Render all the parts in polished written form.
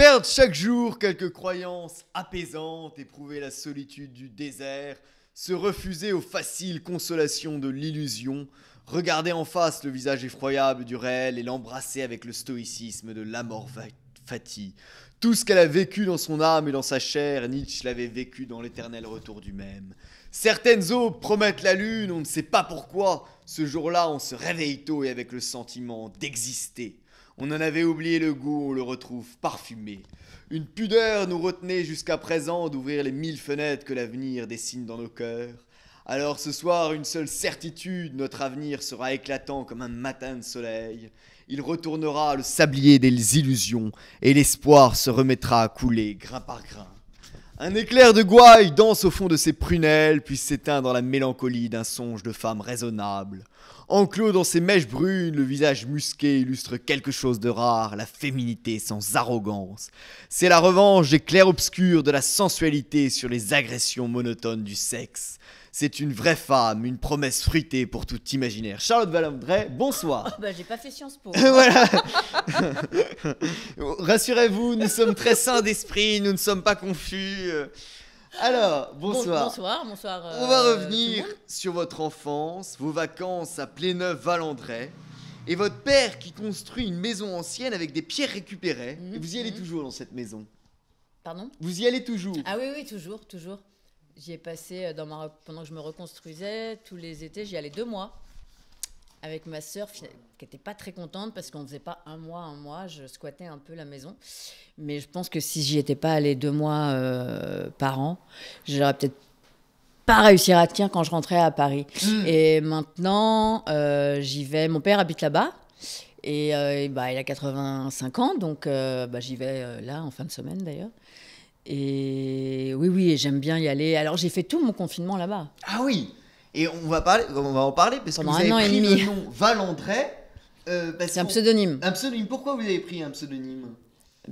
Perdre chaque jour quelques croyances apaisantes, éprouver la solitude du désert, se refuser aux faciles consolations de l'illusion, regarder en face le visage effroyable du réel et l'embrasser avec le stoïcisme de l'amor fati. Tout ce qu'elle a vécu dans son âme et dans sa chair, Nietzsche l'avait vécu dans l'éternel retour du même. Certaines aubes promettent la lune, on ne sait pas pourquoi. Ce jour-là, on se réveille tôt et avec le sentiment d'exister. On en avait oublié le goût, on le retrouve parfumé. Une pudeur nous retenait jusqu'à présent d'ouvrir les 1000 fenêtres que l'avenir dessine dans nos cœurs. Alors ce soir, une seule certitude, notre avenir sera éclatant comme un matin de soleil. Il retournera le sablier des illusions et l'espoir se remettra à couler grain par grain. Un éclair de gouaille danse au fond de ses prunelles, puis s'éteint dans la mélancolie d'un songe de femme raisonnable. Enclos dans ses mèches brunes, le visage musqué illustre quelque chose de rare, la féminité sans arrogance. C'est la revanche des clairs-obscurs de la sensualité sur les agressions monotones du sexe. C'est une vraie femme, une promesse fruitée pour tout imaginaire. Charlotte Valandré, bonsoir. Oh, bah, j'ai pas fait Sciences Po. Voilà. Rassurez-vous, nous sommes très sains d'esprit, nous ne sommes pas confus. Alors, bonsoir. Bonsoir. On va tout le revenir monde. sur votre enfance, vos vacances à Pléneuf-Valandré, et votre père qui construit une maison ancienne avec des pierres récupérées. Et vous y allez toujours dans cette maison. Pardon? Vous y allez toujours. Ah oui, toujours. J'y ai passé pendant que je me reconstruisais tous les étés. J'y allais 2 mois avec ma sœur qui n'était pas très contente parce qu'on faisait pas un mois. Je squattais un peu la maison, mais je pense que si j'y étais pas allée 2 mois par an, j'aurais peut-être pas réussi à tenir quand je rentrais à Paris. Et maintenant, j'y vais. Mon père habite là-bas. Et il a 85 ans, donc j'y vais là en fin de semaine d'ailleurs. Et oui, j'aime bien y aller. Alors j'ai fait tout mon confinement là-bas. Ah oui. Et on va en parler parce que Pendant vous avez un an et pris demi. le nom Valandré. C'est un pseudomime. Un pseudonyme. Pourquoi vous avez pris un pseudonyme?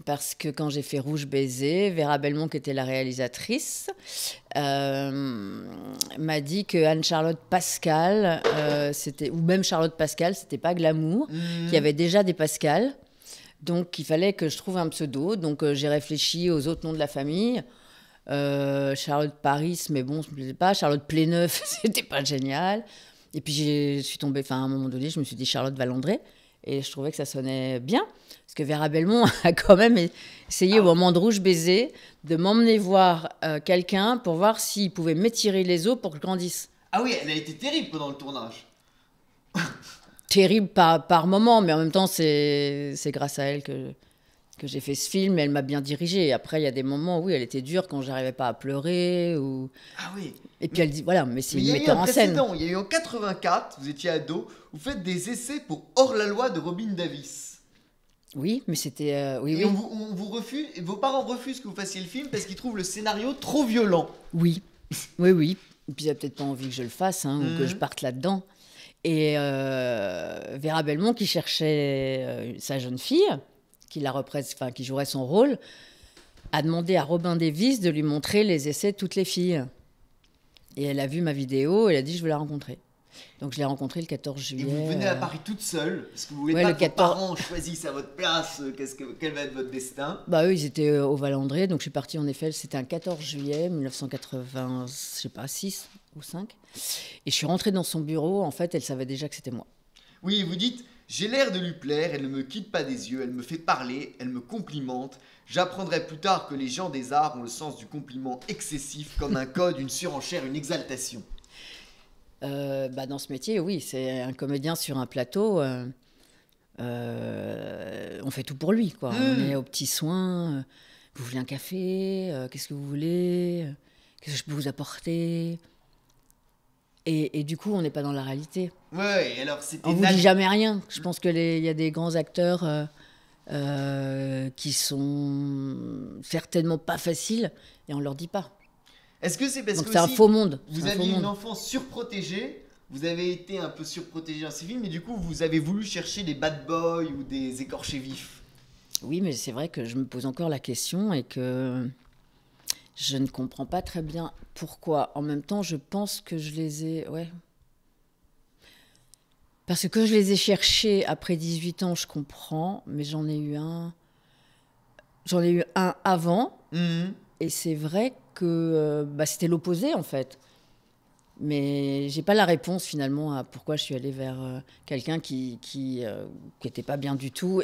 Parce que quand j'ai fait Rouge Baiser, Vera Belmont, qui était la réalisatrice, m'a dit que Anne-Charlotte Pascal, ou même Charlotte Pascal, c'était pas glamour, qu'il y avait déjà des Pascal. Donc, il fallait que je trouve un pseudo. Donc, j'ai réfléchi aux autres noms de la famille. Charlotte Paris, mais bon, ça me plaisait pas. Charlotte Pléneuf, c'était pas génial. Et puis, je suis tombée, à un moment donné, je me suis dit Charlotte Valandré. Et je trouvais que ça sonnait bien. Parce que Vera Belmont a quand même essayé, au moment de Rouge Baiser, de m'emmener voir quelqu'un pour voir s'il pouvait m'étirer les os pour que je grandisse. Ah oui, elle a été terrible pendant le tournage. Terrible par moment, mais en même temps, c'est grâce à elle que j'ai fait ce film. Elle m'a bien dirigée. Et après, il y a des moments où elle était dure quand j'arrivais pas à pleurer. Ah oui. Et puis elle dit, voilà, mais c'est Mais il une y a eu metteur un en scène. précédent. Il y a eu en 84, vous étiez ado, vous faites des essais pour Hors-la-loi de Robin Davis. Oui, mais c'était... oui, Et oui. on vous refuse, et vos parents refusent que vous fassiez le film parce qu'ils trouvent le scénario trop violent. Oui. Et puis, il a peut-être pas envie que je le fasse, ou que je parte là-dedans. Et Vera Belmont, qui cherchait sa jeune fille, qui jouerait son rôle, a demandé à Robin Davis de lui montrer les essais de toutes les filles. Et elle a vu ma vidéo, elle a dit, je veux la rencontrer. Donc je l'ai rencontrée le 14 juillet. Et vous venez à Paris toute seule, parce que vous voulez Ouais, pas le que vos 14 parents choisissent à votre place quel va être votre destin. Bah eux, ils étaient au Valandré, donc je suis partie en effet, c'était un 14 juillet 1980, je sais pas, 6 ou 5. Et je suis rentrée dans son bureau, en fait, elle savait déjà que c'était moi. Oui, vous dites, j'ai l'air de lui plaire, elle ne me quitte pas des yeux, elle me fait parler, elle me complimente. J'apprendrai plus tard que les gens des arts ont le sens du compliment excessif comme un code, une surenchère, une exaltation. Dans ce métier, oui, c'est un comédien sur un plateau. On fait tout pour lui, quoi. On est aux petits soins. Vous voulez un café? Qu'est-ce que vous voulez? Qu'est-ce que je peux vous apporter? Et du coup, on n'est pas dans la réalité. Ouais, alors c'était... On vous dit jamais rien. Je pense qu'il y a des grands acteurs qui sont certainement pas faciles et on leur dit pas. Est-ce que c'est parce Donc que c'est un aussi, faux monde. vous aviez une enfance surprotégée, vous avez été un peu surprotégé dans ces films, mais du coup vous avez voulu chercher des bad boys ou des écorchés vifs? Oui, mais c'est vrai que je me pose encore la question et que je ne comprends pas très bien pourquoi. En même temps, je pense que je les ai... Ouais. Parce que je les ai cherchés après 18 ans, je comprends, mais j'en ai eu un J'en ai eu un avant, Mhm. et c'est vrai que c'était l'opposé, en fait. Mais j'ai pas la réponse, finalement, à pourquoi je suis allée vers quelqu'un qui était pas bien du tout.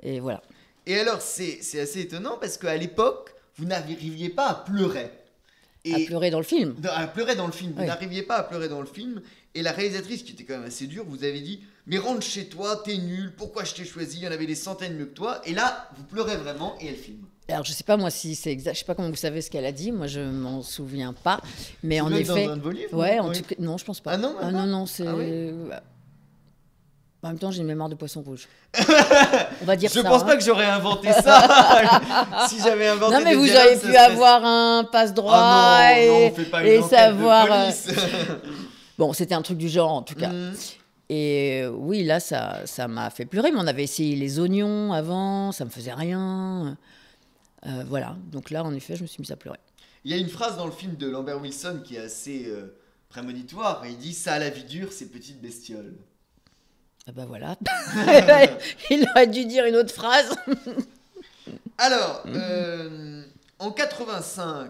Et voilà. Et alors, c'est assez étonnant parce qu'à l'époque, vous n'arriviez pas à pleurer. À Et pleurer dans le film. à pleurer dans le film. Vous Oui. n'arriviez pas à pleurer dans le film. Et la réalisatrice, qui était quand même assez dure, vous avait dit: mais rentre chez toi, t'es nul, pourquoi je t'ai choisi? Il y en avait des centaines mieux que toi. Et là, vous pleurez vraiment et elle filme. Alors, je sais pas, moi, si c'est exact. Je sais pas comment vous savez ce qu'elle a dit. Moi, je m'en souviens pas. Mais Ça en doit être effet. dans un de vos livres, Ouais, non? en Oui. tout cas. Non, je pense pas. Ah non, même pas. non, non, c'est. Ah oui. En même temps, j'ai une mémoire de poisson rouge. On va dire Je ça. pense hein. pas que j'aurais inventé ça. Si j'avais inventé Non, mais des vous dialogues, auriez ça pu serait- avoir un passe-droit Ah non, non, et, on fait pas et une enquête savoir. de police. Bon, c'était un truc du genre, en tout cas. Mhm. Et oui, là, ça m'a fait pleurer. Mais on avait essayé les oignons avant, ça me faisait rien. Voilà. Donc là, en effet, je me suis mise à pleurer. Il y a une phrase dans le film de Lambert Wilson qui est assez prémonitoire. Il dit: ça a la vie dure, ces petites bestioles. Ah bah voilà. Il aurait dû dire une autre phrase. Alors, en 85,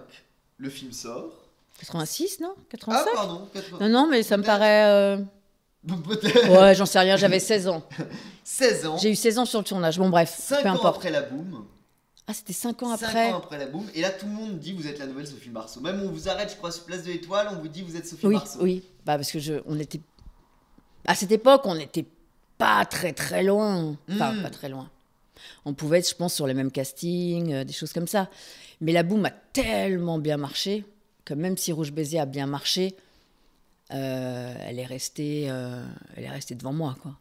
le film sort. 86, non Ah, 85. pardon, 80. Non, non, mais ça me Peut-être. paraît. Peut-être. Ouais, j'en sais rien, j'avais 16 ans. 16 ans, J'ai eu 16 ans sur le tournage. Bon, bref, 5 peu ans importe. après la boum. Ah, c'était 5 ans 5 après. ans après la boum. Et là, tout le monde dit: vous êtes la nouvelle Sophie Marceau. Même on vous arrête, je crois, sur Place de l'Étoile, on vous dit: vous êtes Sophie Oui, Marceau. oui. Bah, parce que on était. À cette époque, on n'était pas très très loin. Enfin, pas très loin. On pouvait être, je pense, sur les mêmes castings, des choses comme ça. Mais la boum a tellement bien marché que même si Rouge Baiser a bien marché, elle est restée devant moi, quoi.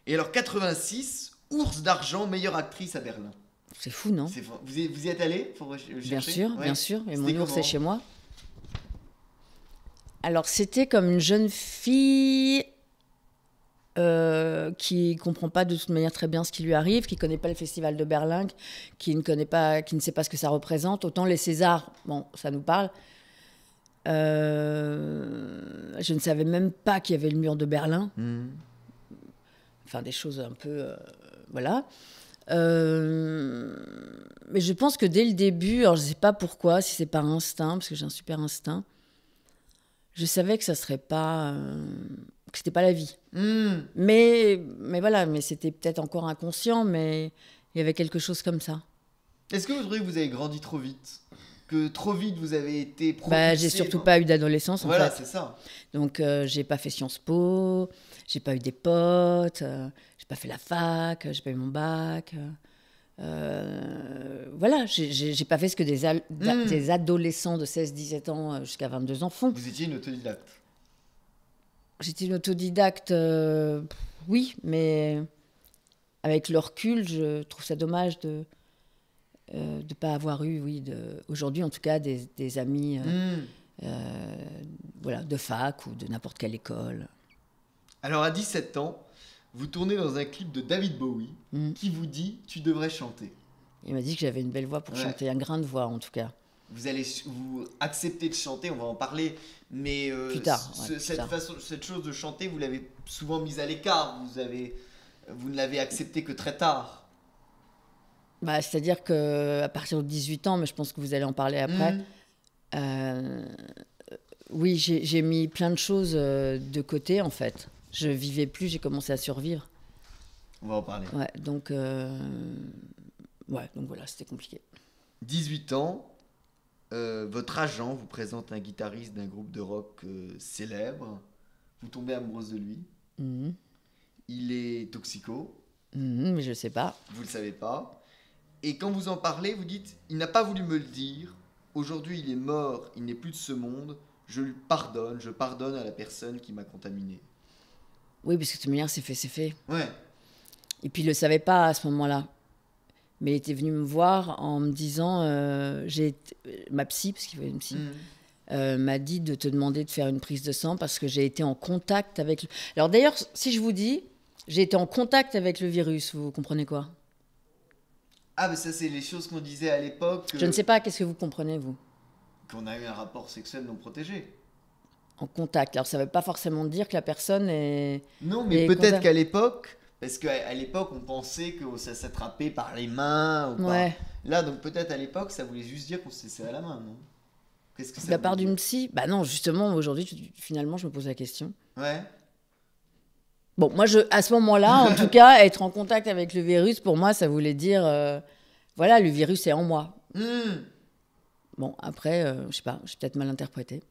Et alors, 86, Ours d'argent, meilleure actrice à Berlin. C'est fou, non? Vous y êtes allé pour Bien chercher? sûr, Ouais. bien sûr. Et mon C'était ours comment? est chez moi. Alors, c'était comme une jeune fille qui comprend pas de toute manière très bien ce qui lui arrive, qui connaît pas le festival de Berlin, qui ne sait pas ce que ça représente. Autant les Césars, bon, ça nous parle. Je ne savais même pas qu'il y avait le mur de Berlin. Enfin, des choses un peu... voilà. Mais je pense que dès le début, alors je ne sais pas pourquoi, si c'est par instinct, parce que j'ai un super instinct, je savais que ça serait pas... que c'était pas la vie. Mais voilà, mais c'était peut-être encore inconscient, mais il y avait quelque chose comme ça. Est-ce que vous trouvez que vous avez grandi trop vite? Que trop vite vous avez été propulsé Bah, j'ai surtout pas eu d'adolescence, en Voilà, fait. c'est ça. Donc, j'ai pas fait Sciences Po, j'ai pas eu des potes, j'ai pas fait la fac, j'ai pas eu mon bac. Voilà, j'ai pas fait ce que des adolescents de 16-17 ans jusqu'à 22 ans font. Vous étiez une autodidacte. J'étais une autodidacte, oui, mais avec le recul, je trouve ça dommage de pas avoir eu, oui, aujourd'hui en tout cas, des amis voilà, de fac ou de n'importe quelle école. Alors, à 17 ans, vous tournez dans un clip de David Bowie qui vous dit: tu devrais chanter. Il m'a dit que j'avais une belle voix pour chanter, un grain de voix en tout cas. Vous acceptez de chanter, on va en parler, mais Plus tard, plus cette tard. cette chose de chanter, vous l'avez souvent mise à l'écart, vous ne l'avez accepté que très tard. Bah, c'est-à-dire qu'à partir de 18 ans, mais je pense que vous allez en parler après, oui, j'ai mis plein de choses de côté en fait. Je vivais plus, j'ai commencé à survivre. On va en parler. Ouais, donc voilà, c'était compliqué. 18 ans, votre agent vous présente un guitariste d'un groupe de rock célèbre. Vous tombez amoureuse de lui. Il est toxico. Mais je sais pas. Vous le savez pas. Et quand vous en parlez, vous dites: il n'a pas voulu me le dire. Aujourd'hui, il est mort, il n'est plus de ce monde. Je lui pardonne, je pardonne à la personne qui m'a contaminé. Oui, parce que de toute manière, c'est fait, c'est fait. Ouais. Et puis il le savait pas à ce moment-là. Mais il était venu me voir en me disant, ma psy, parce qu'il y avait une psy, m'a dit de te demander de faire une prise de sang parce que j'ai été en contact avec... Alors d'ailleurs, si je vous dis, j'ai été en contact avec le virus, vous comprenez quoi? Ah, mais ça, c'est les choses qu'on disait à l'époque. Je ne sais pas, qu'est-ce que vous comprenez, vous? Qu'on a eu un rapport sexuel non protégé. En contact. Alors ça ne veut pas forcément dire que la personne est... Non, mais Et peut-être contact. qu'à l'époque, Parce qu'à l'époque, on pensait que ça s'attrapait par les mains. Ou Ouais. Là, donc peut-être à l'époque, ça voulait juste dire qu'on se laissait à la main, non? Qu'est-ce que ça De la voulait part dire? d'une psy? Bah non, justement, aujourd'hui, finalement, je me pose la question. Ouais. Bon, moi, à ce moment-là, en tout cas, être en contact avec le virus, pour moi, ça voulait dire, voilà, le virus est en moi. Bon, après, je sais pas, j'ai peut-être mal interprété.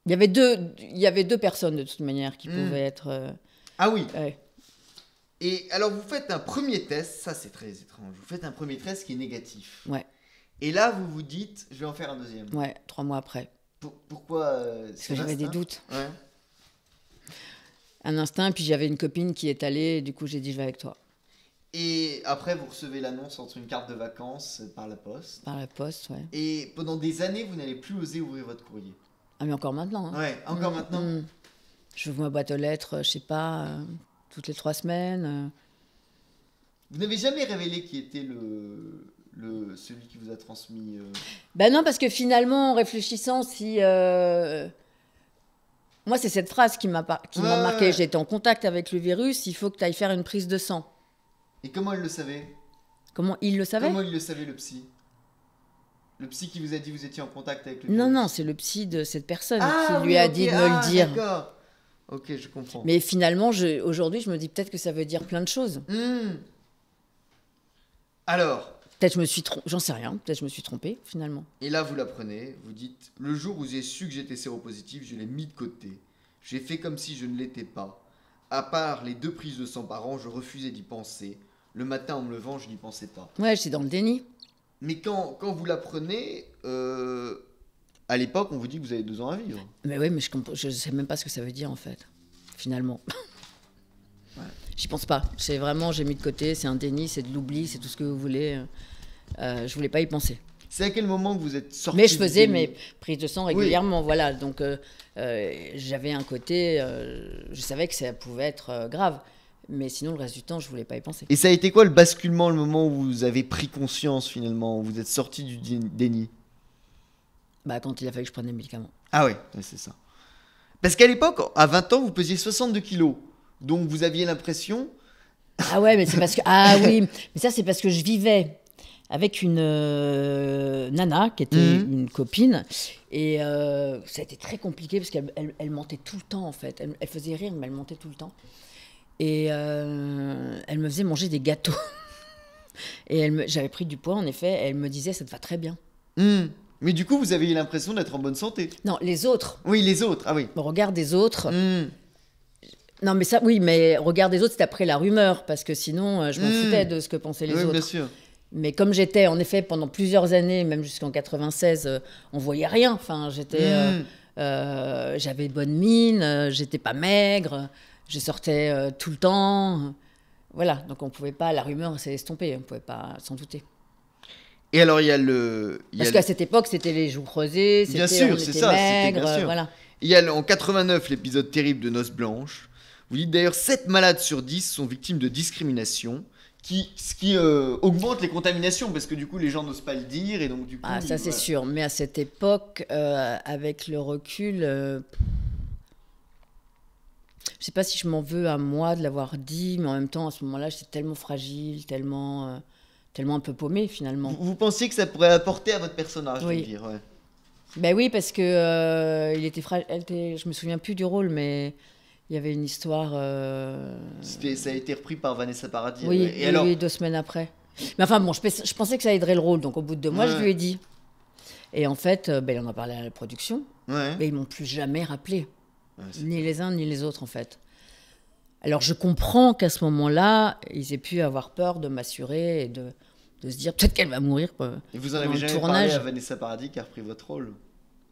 Il y avait deux personnes, de toute manière, qui pouvaient être... Ah oui. Ouais. Et alors, vous faites un premier test, ça c'est très étrange. Vous faites un premier test qui est négatif. Ouais. Et là, vous vous dites, je vais en faire un deuxième. Ouais, 3 mois après. Pourquoi Parce que j'avais des doutes. Ouais. Un instinct, puis j'avais une copine qui est allée, et du coup, j'ai dit, je vais avec toi. Et après, vous recevez l'annonce entre une carte de vacances par la poste. Par la poste, ouais. Et pendant des années, vous n'allez plus oser ouvrir votre courrier. Ah, mais encore maintenant. Hein. Ouais, encore maintenant. Je ouvre ma boîte aux lettres, je sais pas, toutes les 3 semaines. Vous n'avez jamais révélé qui était celui qui vous a transmis. Ben non, parce que finalement, en réfléchissant, si. Moi, c'est cette phrase qui m'a marqué. J'étais en contact avec le virus, il faut que tu ailles faire une prise de sang. Et comment il le savait? Comment il le savait? Comment il le savait, le psy? Le psy qui vous a dit que vous étiez en contact avec le Non, virus? non, c'est le psy de cette personne Ah, qui oui, lui a ok. dit de me le dire. D'accord. Ok, je comprends. Mais finalement, aujourd'hui, je me dis peut-être que ça veut dire plein de choses. Alors, Peut-être je me suis trompée, j'en sais rien, peut-être je me suis trompée finalement. et là vous l'apprenez, vous dites, le jour où j'ai su que j'étais séropositif, je l'ai mis de côté. J'ai fait comme si je ne l'étais pas. À part les 2 prises de sang par an, je refusais d'y penser. Le matin en me levant, je n'y pensais pas. Ouais, j'étais dans le déni. Mais quand vous l'apprenez, à l'époque, on vous dit que vous avez 2 ans à vivre. Mais oui, mais je sais même pas ce que ça veut dire en fait, finalement. Ouais. J'y pense pas. C'est vraiment, j'ai mis de côté, c'est un déni, c'est de l'oubli, c'est tout ce que vous voulez. Je voulais pas y penser. C'est à quel moment que vous êtes sorti? Mais je faisais mes prises de sang régulièrement, voilà. Donc j'avais un côté, je savais que ça pouvait être grave. Mais sinon, le reste du temps, je voulais pas y penser. Et ça a été quoi le basculement, le moment où vous avez pris conscience finalement, où vous êtes sorti du déni? Bah, quand il a fallu que je prenne des médicaments. Ah ouais, c'est ça. Parce qu'à l'époque, à 20 ans, vous pesiez 62 kilos. Donc vous aviez l'impression... Ah ouais, mais c'est parce que... Ah oui, mais ça, c'est parce que je vivais avec une nana qui était une copine. Et ça a été très compliqué parce qu'elle mentait tout le temps, en fait. Elle faisait rire, mais elle mentait tout le temps. Et elle me faisait manger des gâteaux. Et j'avais pris du poids, en effet. Elle me disait, ça te va très bien. Mais du coup, vous avez eu l'impression d'être en bonne santé. Non, les autres. Oui, les autres, ah oui. Au regard des autres. Non, mais ça, oui, mais regard des autres, c'est après la rumeur. Parce que sinon, je m'en foutais de ce que pensaient les autres. Bien sûr. Mais comme j'étais, en effet, pendant plusieurs années, même jusqu'en 96, on voyait rien. Enfin, j'avais bonne mine, j'étais pas maigre, je sortais tout le temps. Voilà, donc on pouvait pas, la rumeur s'est estompée, on pouvait pas s'en douter. Et alors, il y a le... Parce qu'à cette époque, c'était les joues creusées, Bien on sûr, était c'est ça, maigre, bien sûr. voilà. Il y a en 89 l'épisode terrible de Noces Blanches. Vous dites d'ailleurs 7 malades sur 10 sont victimes de discrimination, ce qui augmente les contaminations, parce que du coup les gens n'osent pas le dire, et donc du coup... Ah, ça c'est sûr, mais à cette époque, avec le recul, je sais pas si je m'en veux à moi de l'avoir dit, mais en même temps, à ce moment-là, j'étais tellement fragile, tellement un peu paumée finalement. Vous pensiez que ça pourrait apporter à votre personnage, oui. de le dire, ouais. Ben oui, parce que il était je me souviens plus du rôle, mais il y avait une histoire. Ça a été repris par Vanessa Paradis. Oui, et alors... 2 semaines après. Mais enfin bon, je pensais que ça aiderait le rôle, donc au bout de 2 mois, je lui ai dit. Et en fait, il en a parlé à la production, mais ils m'ont plus jamais rappelé, ni les uns ni les autres en fait. Alors je comprends qu'à ce moment-là, ils aient pu avoir peur de m'assurer et de se dire peut-être qu'elle va mourir. Et vous en avez jamais parlé à Vanessa Paradis qui a repris votre rôle?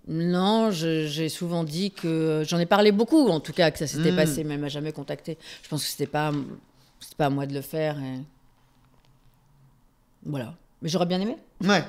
Non, j'ai souvent dit que... J'en ai parlé beaucoup, en tout cas, que ça s'était passé, mais elle ne m'a jamais contacté. Je pense que c'était pas à moi de le faire. Et... Voilà. Mais j'aurais bien aimé. Ouais.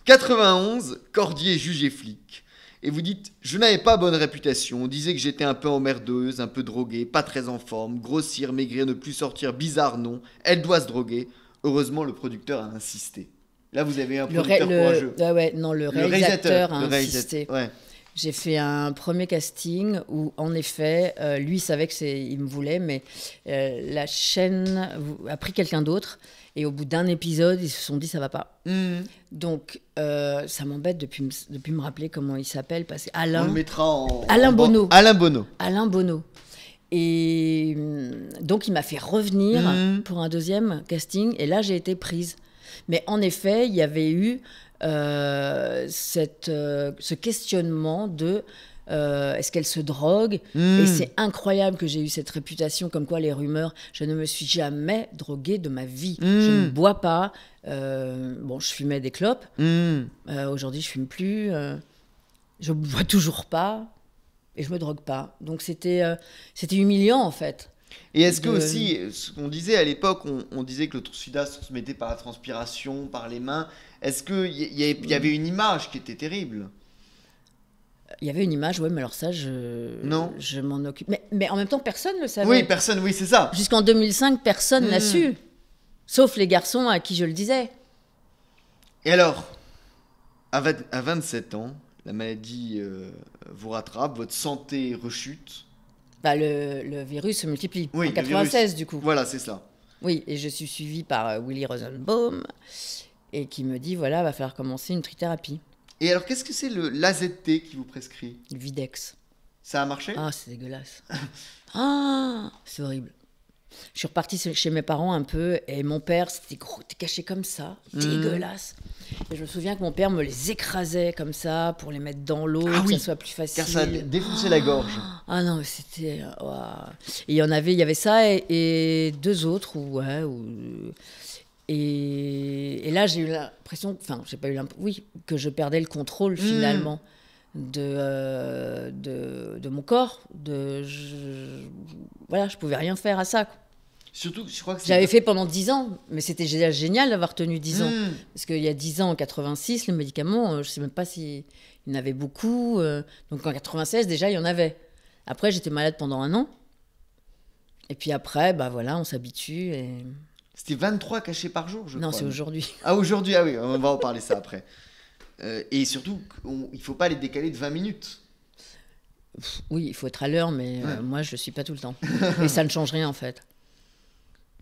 91, Cordier jugé flic. Et vous dites, je n'avais pas bonne réputation. On disait que j'étais un peu emmerdeuse, un peu droguée, pas très en forme, grossir, maigrir, ne plus sortir, bizarre, non. Elle doit se droguer. Heureusement, le producteur a insisté. Là, vous avez un producteur courageux. Non, le réalisateur a insisté. Ouais. J'ai fait un premier casting où, en effet, lui savait il me voulait, mais la chaîne a pris quelqu'un d'autre. Et au bout d'un épisode, ils se sont dit, ça va pas. Donc, ça m'embête depuis me rappeler comment il s'appelle. Parce On le mettra en... Alain Bonneau. Alain Bonneau. Alain Bonneau. Et donc, il m'a fait revenir pour un deuxième casting. Et là, j'ai été prise. Mais en effet, il y avait eu ce questionnement de est-ce qu'elle se drogue. Et c'est incroyable que j'ai eu cette réputation, comme quoi les rumeurs, je ne me suis jamais droguée de ma vie. Je ne bois pas. Bon, je fumais des clopes. Aujourd'hui, je fume plus. Je bois toujours pas. Et je me drogue pas. Donc c'était humiliant, en fait. Et est-ce que aussi, ce qu'on disait à l'époque, on disait que le sida se transmettait par la transpiration, par les mains. Est-ce qu'il y avait une image qui était terrible? Il y avait une image, oui, mais alors ça, je m'en occupe. Mais en même temps, personne ne le savait. Oui, personne, oui, c'est ça. Jusqu'en 2005, personne n'a su. Sauf les garçons à qui je le disais. Et alors, à 27 ans, la maladie vous rattrape, votre santé rechute. Bah, le virus se multiplie. Oui, en 96, du coup. Voilà, c'est ça. Oui, et je suis suivie par Willy Rosenbaum, et qui me dit, voilà, va falloir commencer une trithérapie. Et alors, qu'est-ce que c'est l'AZT qui vous prescrit? Le Videx. Ça a marché? Ah, c'est dégueulasse. C'est horrible. Je suis repartie chez mes parents un peu, et mon père, c'était caché comme ça, dégueulasse. Et je me souviens que mon père me les écrasait comme ça, pour les mettre dans l'eau, que ça soit plus facile. Car ça défonçait la gorge. Ah non, mais c'était... Et il y avait ça et deux autres, et là, j'ai eu l'impression, que je perdais le contrôle finalement de mon corps. Je pouvais rien faire à ça. Surtout, je crois que j'avais fait pendant 10 ans, mais c'était génial d'avoir tenu 10 ans. Parce qu'il y a 10 ans, en 86, les médicaments, je ne sais même pas s'il y en avait beaucoup. Donc en 96, déjà, il y en avait. Après, j'étais malade pendant 1 an. Et puis après, on s'habitue. Et... C'était 23 cachets par jour, je crois. Non, c'est aujourd'hui. Ah, aujourd'hui, ah oui, on va en parler ça après. Et surtout, il ne faut pas les décaler de 20 minutes. Oui, il faut être à l'heure, mais moi, je ne suis pas tout le temps. Et ça ne change rien, en fait.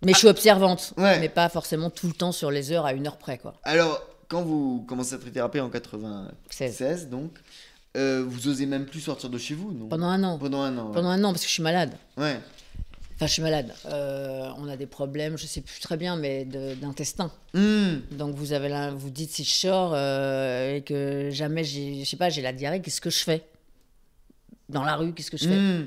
Mais je suis observante, mais pas forcément tout le temps sur les heures à 1 heure près, quoi. Alors, quand vous commencez cette thérapie en 96, donc, vous osez même plus sortir de chez vous, non? Pendant 1 an. Pendant 1 an, ouais. Pendant 1 an, parce que je suis malade. Ouais. Enfin, je suis malade. On a des problèmes, je sais plus très bien, mais d'intestin. Donc vous dites si je sors et que jamais j'ai la diarrhée, qu'est-ce que je fais? Dans la rue, qu'est-ce que je fais?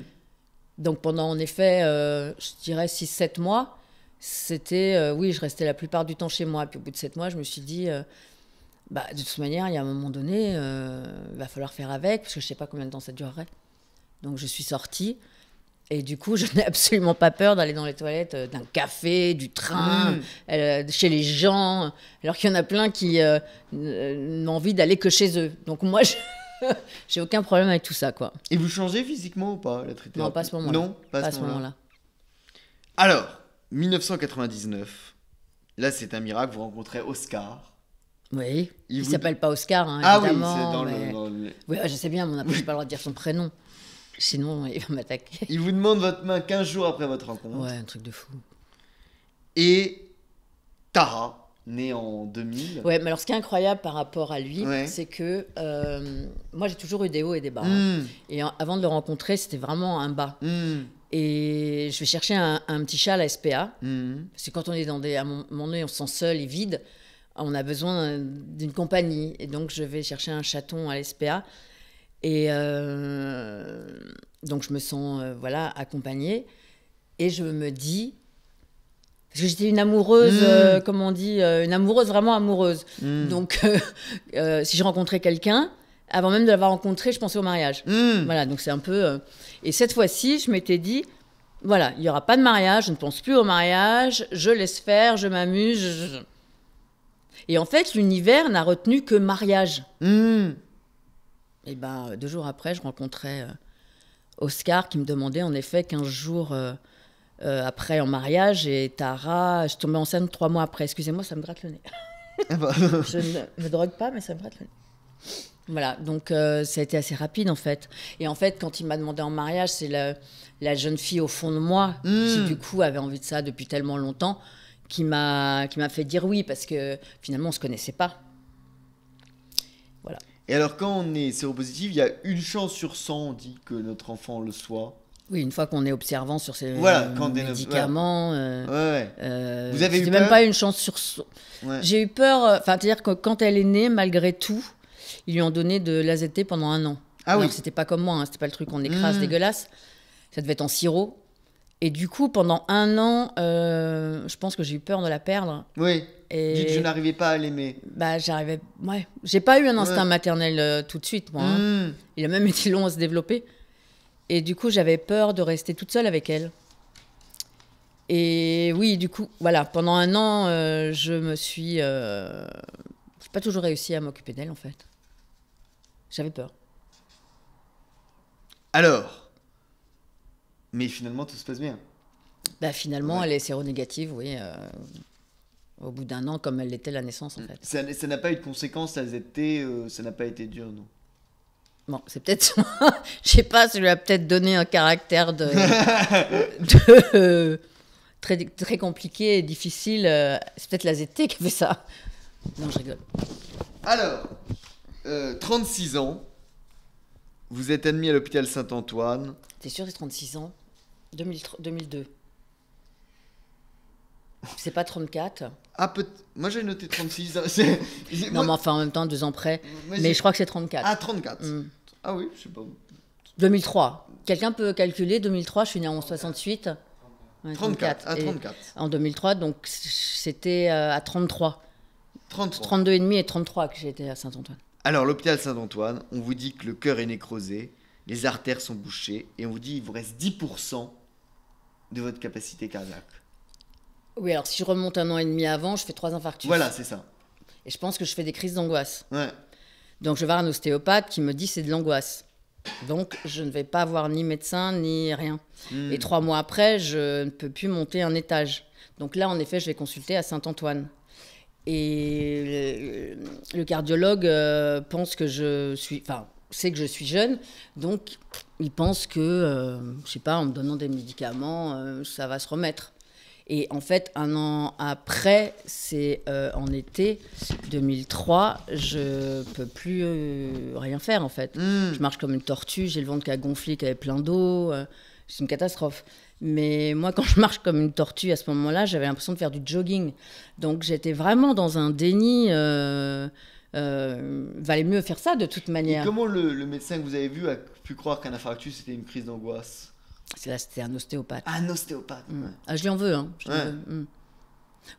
Donc pendant, en effet, je dirais 6-7 mois, c'était, je restais la plupart du temps chez moi. Puis au bout de 7 mois, je me suis dit, de toute manière, il y a un moment donné, il va falloir faire avec, parce que je sais pas combien de temps ça durerait. Donc je suis sortie. Et du coup, je n'ai absolument pas peur d'aller dans les toilettes d'un café, du train, chez les gens, alors qu'il y en a plein qui n'ont envie d'aller que chez eux. Donc moi, j'ai aucun problème avec tout ça, quoi. Et vous changez physiquement ou pas, la trithérapie? Non, pas à ce moment-là. Non, pas à ce moment-là. Alors, 1999, là c'est un miracle, vous rencontrez Oscar. Oui, il s'appelle pas Oscar, évidemment. Ah oui, c'est dans le... Oui, je sais bien, mais j'ai pas le droit de dire son prénom. Sinon, il va m'attaquer. Il vous demande votre main 15 jours après votre rencontre. Ouais, un truc de fou. Et Tara, née en 2000. Ouais, mais alors ce qui est incroyable par rapport à lui, c'est que moi j'ai toujours eu des hauts et des bas. Et avant de le rencontrer, c'était vraiment un bas. Et je vais chercher un petit chat à la SPA. Parce que quand on est à un moment donné, on se sent seul et vide, on a besoin d'une compagnie. Et donc je vais chercher un chaton à la SPA. Et donc je me sens accompagnée et je me dis, parce que j'étais une amoureuse, comme on dit, une amoureuse vraiment amoureuse. Donc si je rencontrais quelqu'un, avant même de l'avoir rencontré, je pensais au mariage. Voilà, donc c'est un peu... Et cette fois-ci, je m'étais dit, voilà, il n'y aura pas de mariage, je ne pense plus au mariage, je laisse faire, je m'amuse. Et en fait, l'univers n'a retenu que mariage. Et 2 jours après, je rencontrais Oscar qui me demandait en effet 15 jours après en mariage. Et Tara, je tombais enceinte 3 mois après. Excusez-moi, ça me gratte le nez. Je ne me drogue pas, mais ça me gratte le nez. Voilà, donc ça a été assez rapide en fait. Et en fait, quand il m'a demandé en mariage, c'est la jeune fille au fond de moi qui du coup avait envie de ça depuis tellement longtemps qui m'a fait dire oui parce que finalement on se connaissait pas. Voilà. Et alors quand on est séropositif, il y a une chance sur 100, on dit que notre enfant le soit. Oui, une fois qu'on est observant sur ces Quand médicaments, vous avez eu c'était peur même pas une chance sur 100. Ouais. J'ai eu peur, c'est-à-dire que quand elle est née, malgré tout, ils lui ont donné de l'AZT pendant 1 an. Ah alors oui. c'était pas comme moi, c'était pas le truc qu'on écrase dégueulasse. Ça devait être en sirop. Et du coup, pendant 1 an, je pense que j'ai eu peur de la perdre. Oui. Et Dites, je n'arrivais pas à l'aimer. bah, j'arrivais. Ouais. J'ai pas eu un instinct maternel tout de suite, moi. Hein. Il a même été long à se développer. Et du coup, j'avais peur de rester toute seule avec elle. Et oui, du coup, voilà, pendant 1 an, je me suis. J'ai pas toujours réussi à m'occuper d'elle, en fait. J'avais peur. Alors, mais finalement, tout se passe bien. Bah, finalement, elle est séronégative, oui. Au bout d'1 an, comme elle l'était à la naissance, en fait. Ça n'a pas eu de conséquences, la ZT, ça n'a pas été dur, non? Bon, c'est peut-être. Je sais pas, ça lui a peut-être donné un caractère très, très compliqué et difficile. C'est peut-être la ZT qui a fait ça. Non, je rigole. Alors, 36 ans, vous êtes admis à l'hôpital Saint-Antoine. T'es sûr, c'est 36 ans 2002. C'est pas 34. Ah, moi j'ai noté 36. Non, mais enfin, en même temps, 2 ans près. Mais je crois que c'est 34. Ah, 34. Ah oui, je sais pas. 2003. Quelqu'un peut calculer 2003, je suis née en 68. Ouais, 34. À 34. En 2003, donc c'était à 33. 32 et demi et 33 que j'ai été à Saint-Antoine. Alors, l'hôpital Saint-Antoine, on vous dit que le cœur est nécrosé, les artères sont bouchées, et on vous dit qu'il vous reste 10% de votre capacité cardiaque. Oui, alors si je remonte 1 an et demi avant, je fais 3 infarctus. Voilà, c'est ça. Et je pense que je fais des crises d'angoisse. Ouais. Donc je vais voir un ostéopathe qui me dit c'est de l'angoisse. Donc je ne vais pas voir ni médecin ni rien. Et 3 mois après, je ne peux plus monter un étage. Donc là, en effet, je vais consulter à Saint-Antoine. Et le cardiologue pense que sait que je suis jeune, donc il pense que, je sais pas, en me donnant des médicaments, ça va se remettre. Et en fait, 1 an après, c'est en été 2003, je peux plus rien faire en fait. Je marche comme une tortue, j'ai le ventre qui a gonflé, qui avait plein d'eau, c'est une catastrophe. Mais moi, quand je marche comme une tortue à ce moment-là, j'avais l'impression de faire du jogging. Donc j'étais vraiment dans un déni. Valait mieux faire ça de toute manière. Et comment le médecin que vous avez vu a pu croire qu'un infarctus c'était une crise d'angoisse? Là, c'était un ostéopathe. Ah, un ostéopathe. Ouais. Ah, je lui en veux, hein.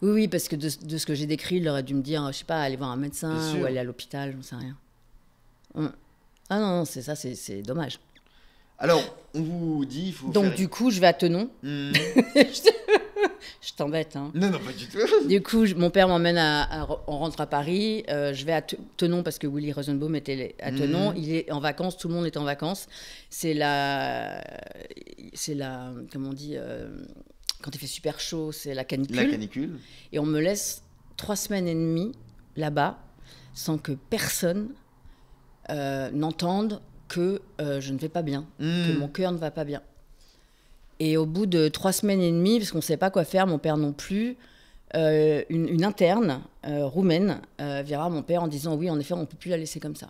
Oui, oui, parce que de ce que j'ai décrit, il aurait dû me dire, je sais pas, aller voir un médecin ou aller à l'hôpital, j'en sais rien. Ah non, c'est ça, c'est dommage. Alors, on vous dit, il faut. Donc, du coup, je vais à Tenon. Je t'embête, hein. Non, pas du tout. Du coup, mon père m'emmène on rentre à Paris. Je vais à Tenon parce que Willy Rosenbaum était à Tenon. Il est en vacances, tout le monde est en vacances. C'est la, comment on dit, quand il fait super chaud, c'est la canicule. La canicule. Et on me laisse 3 semaines et demie là-bas sans que personne n'entende que je ne vais pas bien, que mon cœur ne va pas bien. Et au bout de 3 semaines et demie, parce qu'on ne savait pas quoi faire, mon père non plus, une interne roumaine vira mon père en disant « Oui, en effet, on ne peut plus la laisser comme ça ».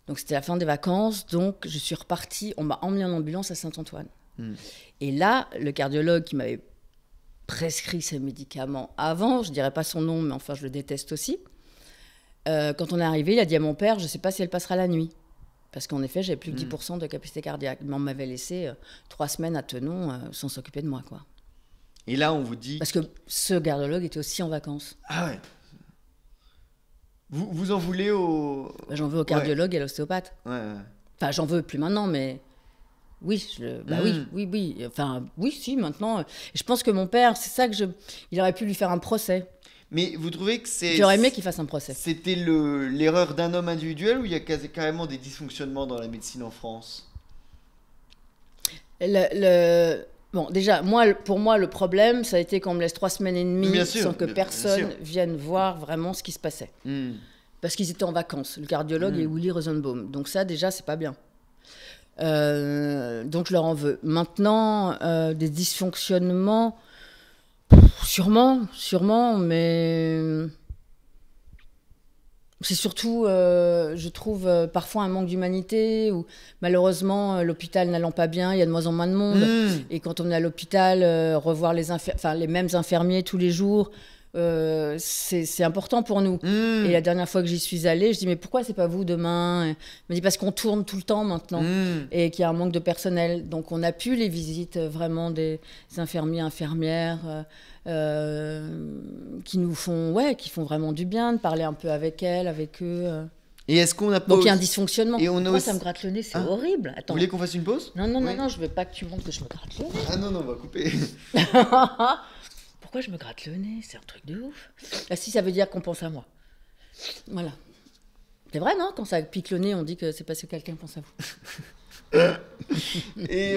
Donc c'était la fin des vacances, donc je suis repartie, on m'a emmenée en ambulance à Saint-Antoine. Et là, le cardiologue qui m'avait prescrit ces médicaments avant, je ne dirais pas son nom, mais enfin je le déteste aussi, quand on est arrivé, il a dit à mon père « Je ne sais pas si elle passera la nuit ». Parce qu'en effet, j'avais plus que 10% de capacité cardiaque. Mais on m'avait laissé 3 semaines à Tenon sans s'occuper de moi, quoi. Et là, on vous dit... Parce que ce cardiologue était aussi en vacances. Ah ouais. Vous en voulez au... J'en veux au cardiologue et à l'ostéopathe. Ouais. Enfin, j'en veux plus maintenant, mais... Oui, oui. Enfin, oui, si, maintenant. Je pense que mon père, c'est ça que il aurait pu lui faire un procès. Mais vous trouvez que c'est... J'aurais aimé qu'il fasse un procès. C'était l'erreur d'un homme individuel ou il y a carrément des dysfonctionnements dans la médecine en France? Bon, déjà, pour moi, le problème, ça a été qu'on me laisse 3 semaines et demie sans que personne vienne voir vraiment ce qui se passait. parce qu'ils étaient en vacances. Le cardiologue et Willy Rosenbaum. Donc ça, déjà, c'est pas bien. Donc je leur en veux. Maintenant, des dysfonctionnements, sûrement, mais c'est surtout, je trouve, parfois un manque d'humanité, ou malheureusement, l'hôpital n'allant pas bien, il y a de moins en moins de monde. Et quand on est à l'hôpital, revoir les mêmes infirmiers tous les jours, c'est important pour nous. Et la dernière fois que j'y suis allée, je dis mais pourquoi c'est pas vous demain? Elle me dit parce qu'on tourne tout le temps maintenant et qu'il y a un manque de personnel. Donc on a pu les visites vraiment des infirmiers, infirmières qui nous font, qui font vraiment du bien, de parler un peu avec elles, avec eux. Et est-ce qu'on a pas Donc il y a un dysfonctionnement. Et on a Pourquoi ça me gratte le nez? C'est horrible. Attends. Vous voulez qu'on fasse une pause? Non, je veux pas que tu montres que je me gratte le nez. Ah non, on va couper. Pourquoi je me gratte le nez? C'est un truc de ouf. Ah si, ça veut dire qu'on pense à moi. Voilà. C'est vrai, non? Quand ça pique le nez, on dit que c'est parce que quelqu'un pense à vous. Et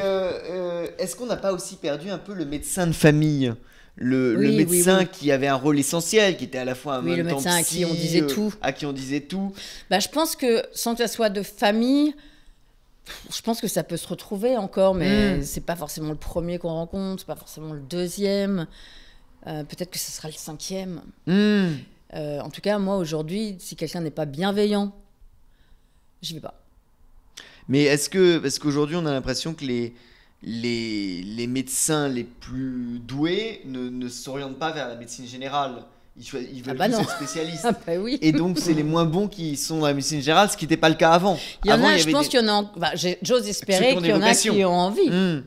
est-ce qu'on n'a pas aussi perdu un peu le médecin de famille? Le médecin qui avait un rôle essentiel, qui était à la fois un le médecin psy, à qui on disait tout. À qui on disait tout. Bah, je pense que sans que ça soit de famille, je pense que ça peut se retrouver encore, mais c'est pas forcément le premier qu'on rencontre, c'est pas forcément le deuxième. Peut-être que ce sera le 5e. En tout cas, moi, aujourd'hui, si quelqu'un n'est pas bienveillant, j'y vais pas. Mais est-ce parce qu'aujourd'hui, on a l'impression que les médecins les plus doués ne s'orientent pas vers la médecine générale. Ils veulent plus être spécialistes. Oui. Et donc, c'est les moins bons qui sont dans la médecine générale, ce qui n'était pas le cas avant. Je pense qu'il y en a... j'ose espérer qu'il y en a qui ont envie.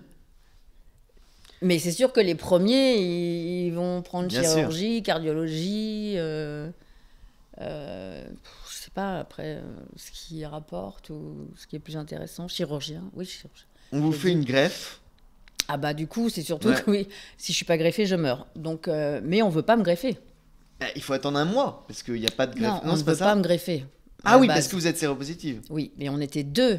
Mais c'est sûr que les premiers, ils vont prendre chirurgie, cardiologie, je sais pas, après, ce qui rapporte ou ce qui est plus intéressant. Chirurgien, oui, chirurgien. On vous fait une greffe. Ah bah du coup, c'est surtout que oui, si je suis pas greffée, je meurs. Donc, mais on veut pas me greffer. Il faut attendre un mois, parce qu'il n'y a pas de greffe. Non, on ne veut pas me greffer. Ah oui, parce que vous êtes séropositive. Oui, mais on était 2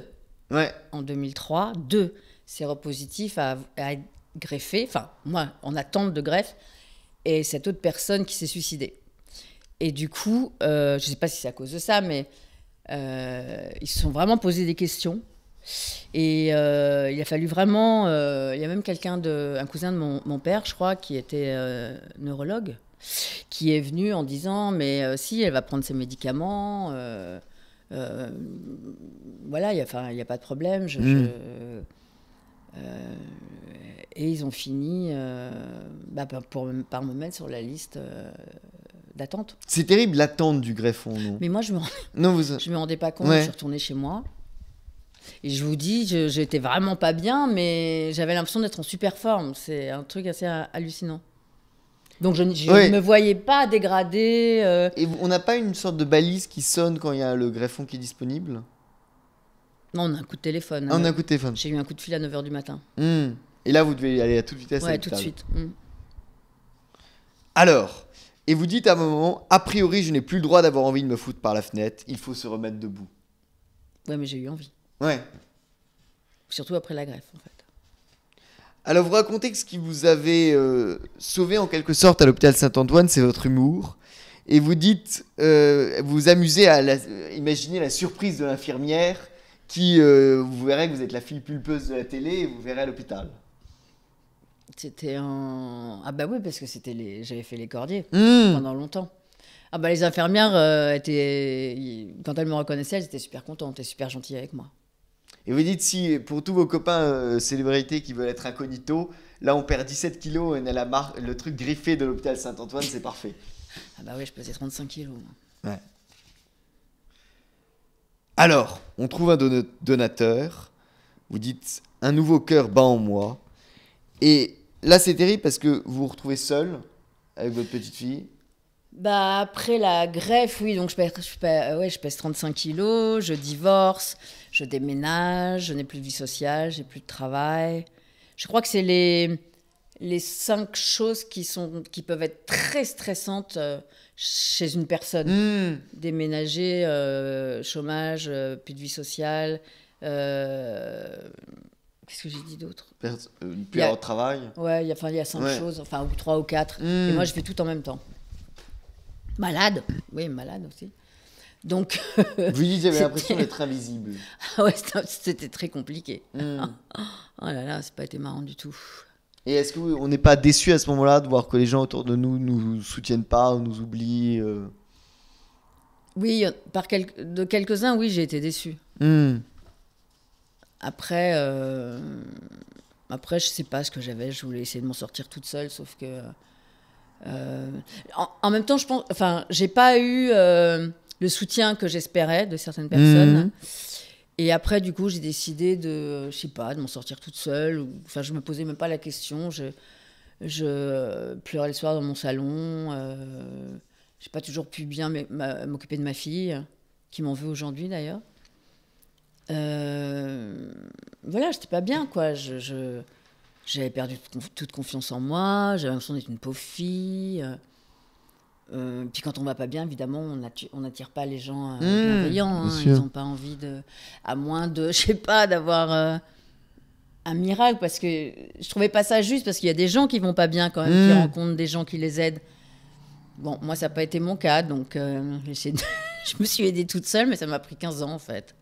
en 2003, 2 séropositifs à être greffés, enfin moi en attente de greffe, et cette autre personne qui s'est suicidée. Et du coup, je ne sais pas si c'est à cause de ça, mais ils se sont vraiment posé des questions. Et il a fallu vraiment... il y a même un cousin de mon père, je crois, qui était neurologue, qui est venu en disant, mais si, elle va prendre ses médicaments, voilà, il n'y a pas de problème, et ils ont fini par me mettre sur la liste d'attente. C'est terrible l'attente du greffon, non? Mais moi, je me rendais pas compte. Je suis retournée chez moi. Et je vous dis, j'étais vraiment pas bien, mais j'avais l'impression d'être en super forme. C'est un truc assez hallucinant. Donc je ne me voyais pas dégradée. Et on n'a pas une sorte de balise qui sonne quand il y a le greffon qui est disponible? Non, on a un coup de téléphone. On a un coup de téléphone. J'ai eu un coup de fil à 9h du matin. Et là, vous devez aller à toute vitesse. Ouais, tout de suite. Alors, et vous dites à un moment, a priori, je n'ai plus le droit d'avoir envie de me foutre par la fenêtre, il faut se remettre debout. Ouais, mais j'ai eu envie. Ouais. Surtout après la greffe, en fait. Alors, vous racontez que ce qui vous avait sauvé en quelque sorte à l'hôpital Saint-Antoine, c'est votre humour. Et vous dites, vous amusez à imaginer la surprise de l'infirmière qui, vous verrez que vous êtes la fille pulpeuse de la télé et vous verrez à l'hôpital. C'était un... Ah bah oui, parce que j'avais fait les cordiers pendant longtemps. Ah bah les infirmières quand elles me reconnaissaient, elles étaient super contentes et super gentilles avec moi. Et vous dites, si pour tous vos copains célébrités qui veulent être incognito, là on perd 17 kilos et on a le truc griffé de l'hôpital Saint-Antoine, c'est parfait. Ah bah oui, je pesais 35 kilos. Ouais. Alors, on trouve un donateur. Vous dites, un nouveau cœur bat en moi. Et là, c'est terrible parce que vous vous retrouvez seul avec votre petite fille. Bah après la greffe, oui, donc je pèse 35 kilos, je divorce, je déménage, je n'ai plus de vie sociale, j'ai plus de travail. Je crois que c'est les 5 choses qui peuvent être très stressantes chez une personne. Déménager, chômage, plus de vie sociale. Qu'est-ce que j'ai dit d'autre? Plus avoir de travail. Ouais, il y a 5 choses, enfin, ou 3 ou 4. Et moi, je fais tout en même temps. Malade, oui, malade aussi. Donc, Vous dites, j'avais c'était- l'impression d'être invisible. ouais, c'était très compliqué. Hmm. Oh là là, c'est pas été marrant du tout. Et est-ce qu'on n'est pas déçu à ce moment-là de voir que les gens autour de nous nous soutiennent pas ou nous oublient Oui, de quelques-uns, oui, j'ai été déçue. Hmm. Après, après, je sais pas ce que j'avais. Je voulais essayer de m'en sortir toute seule, sauf que en même temps, je pense, enfin, j'ai pas eu le soutien que j'espérais de certaines personnes. Mhm. Et après, du coup, j'ai décidé je sais pas, de m'en sortir toute seule. Enfin, je me posais même pas la question. Je pleurais le soir dans mon salon. J'ai pas toujours pu bien m'occuper de ma fille, qui m'en veut aujourd'hui d'ailleurs. Voilà, j'étais pas bien, quoi. J'avais perdu toute confiance en moi. J'avais l'impression d'être une pauvre fille. Puis quand on va pas bien, évidemment, on n'attire pas les gens bienveillants. bien Hein. sûr. Ils n'ont pas envie à moins de, je sais pas, d'avoir un miracle, parce que je trouvais pas ça juste, parce qu'il y a des gens qui vont pas bien quand même, qui rencontrent des gens qui les aident. Bon, moi, ça n'a pas été mon cas, donc je me suis aidée toute seule, mais ça m'a pris 15 ans en fait.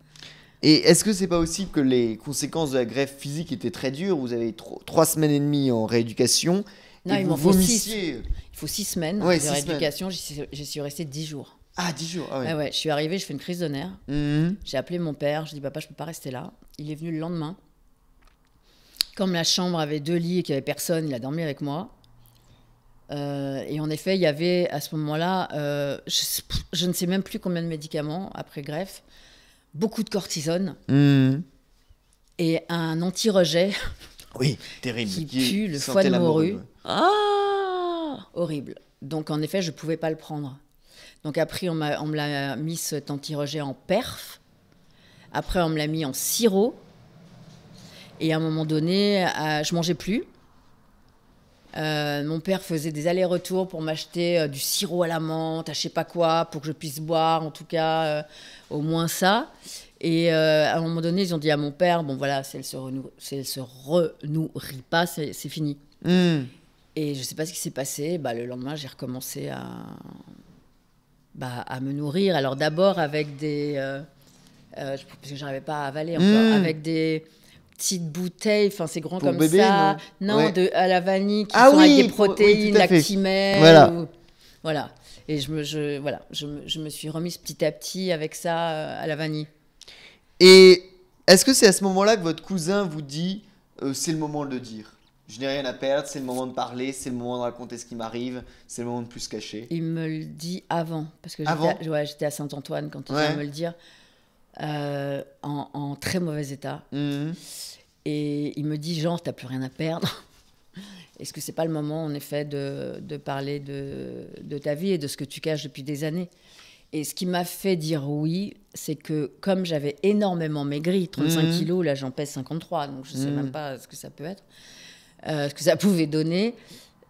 Et est-ce que c'est pas aussi que les conséquences de la greffe physique étaient très dures? Vous avez 3 semaines et demie en rééducation Non, et il vous m'en faut vomissiez. Il faut 6 semaines Ouais, de 6 rééducation. J'y suis restée 10 jours. Ah, 10 jours. Ah ouais. Ouais, ouais, je suis arrivée, je fais une crise de nerfs. Mhm. J'ai appelé mon père, je dis papa, je peux pas rester là. Il est venu le lendemain. Comme la chambre avait 2 lits et qu'il y avait personne, il a dormi avec moi. Et en effet, il y avait à ce moment-là, je ne sais même plus combien de médicaments après greffe, beaucoup de cortisone Mhm. et un anti-rejet Oui, terrible. qui Qui pue le sentait foie de la morue. morue. Ah, horrible. Donc en effet, je ne pouvais pas le prendre. Donc après, on me l'a mis cet anti-rejet en perf. Après, on me l'a mis en sirop. Et à un moment donné, je mangeais plus. Mon père faisait des allers-retours pour m'acheter du sirop à la menthe, à je sais pas quoi, pour que je puisse boire, en tout cas, au moins ça. Et à un moment donné, ils ont dit à mon père, bon voilà, si elle se renourrit pas, c'est fini. Mhm. Et je sais pas ce qui s'est passé. Bah, le lendemain, j'ai recommencé à me nourrir. Alors d'abord avec parce que j'arrivais pas à avaler encore, avec des petites bouteilles, enfin c'est grand Pour comme bébé, ça, non Ouais. à la vanille, qui Ah sont oui, avec des oui, protéines, tout à fait. lactimel, Voilà. voilà. Et je me suis remise petit à petit avec ça à la vanille. Et est-ce que c'est à ce moment-là que votre cousin vous dit c'est le moment de le dire? Je n'ai rien à perdre, c'est le moment de parler, c'est le moment de raconter ce qui m'arrive, c'est le moment de plus se cacher. Il me le dit avant, parce que Avant? j'étais à Saint-Antoine quand il Ouais. vient me le dire, en très mauvais état. Mhm. Et il me dit, genre, t'as plus rien à perdre. Est-ce que c'est pas le moment, en effet, de parler de ta vie et de ce que tu caches depuis des années? Et ce qui m'a fait dire oui, c'est que comme j'avais énormément maigri, 35 kilos, là j'en pèse 53, donc je sais même pas ce que ça peut être, ce que ça pouvait donner.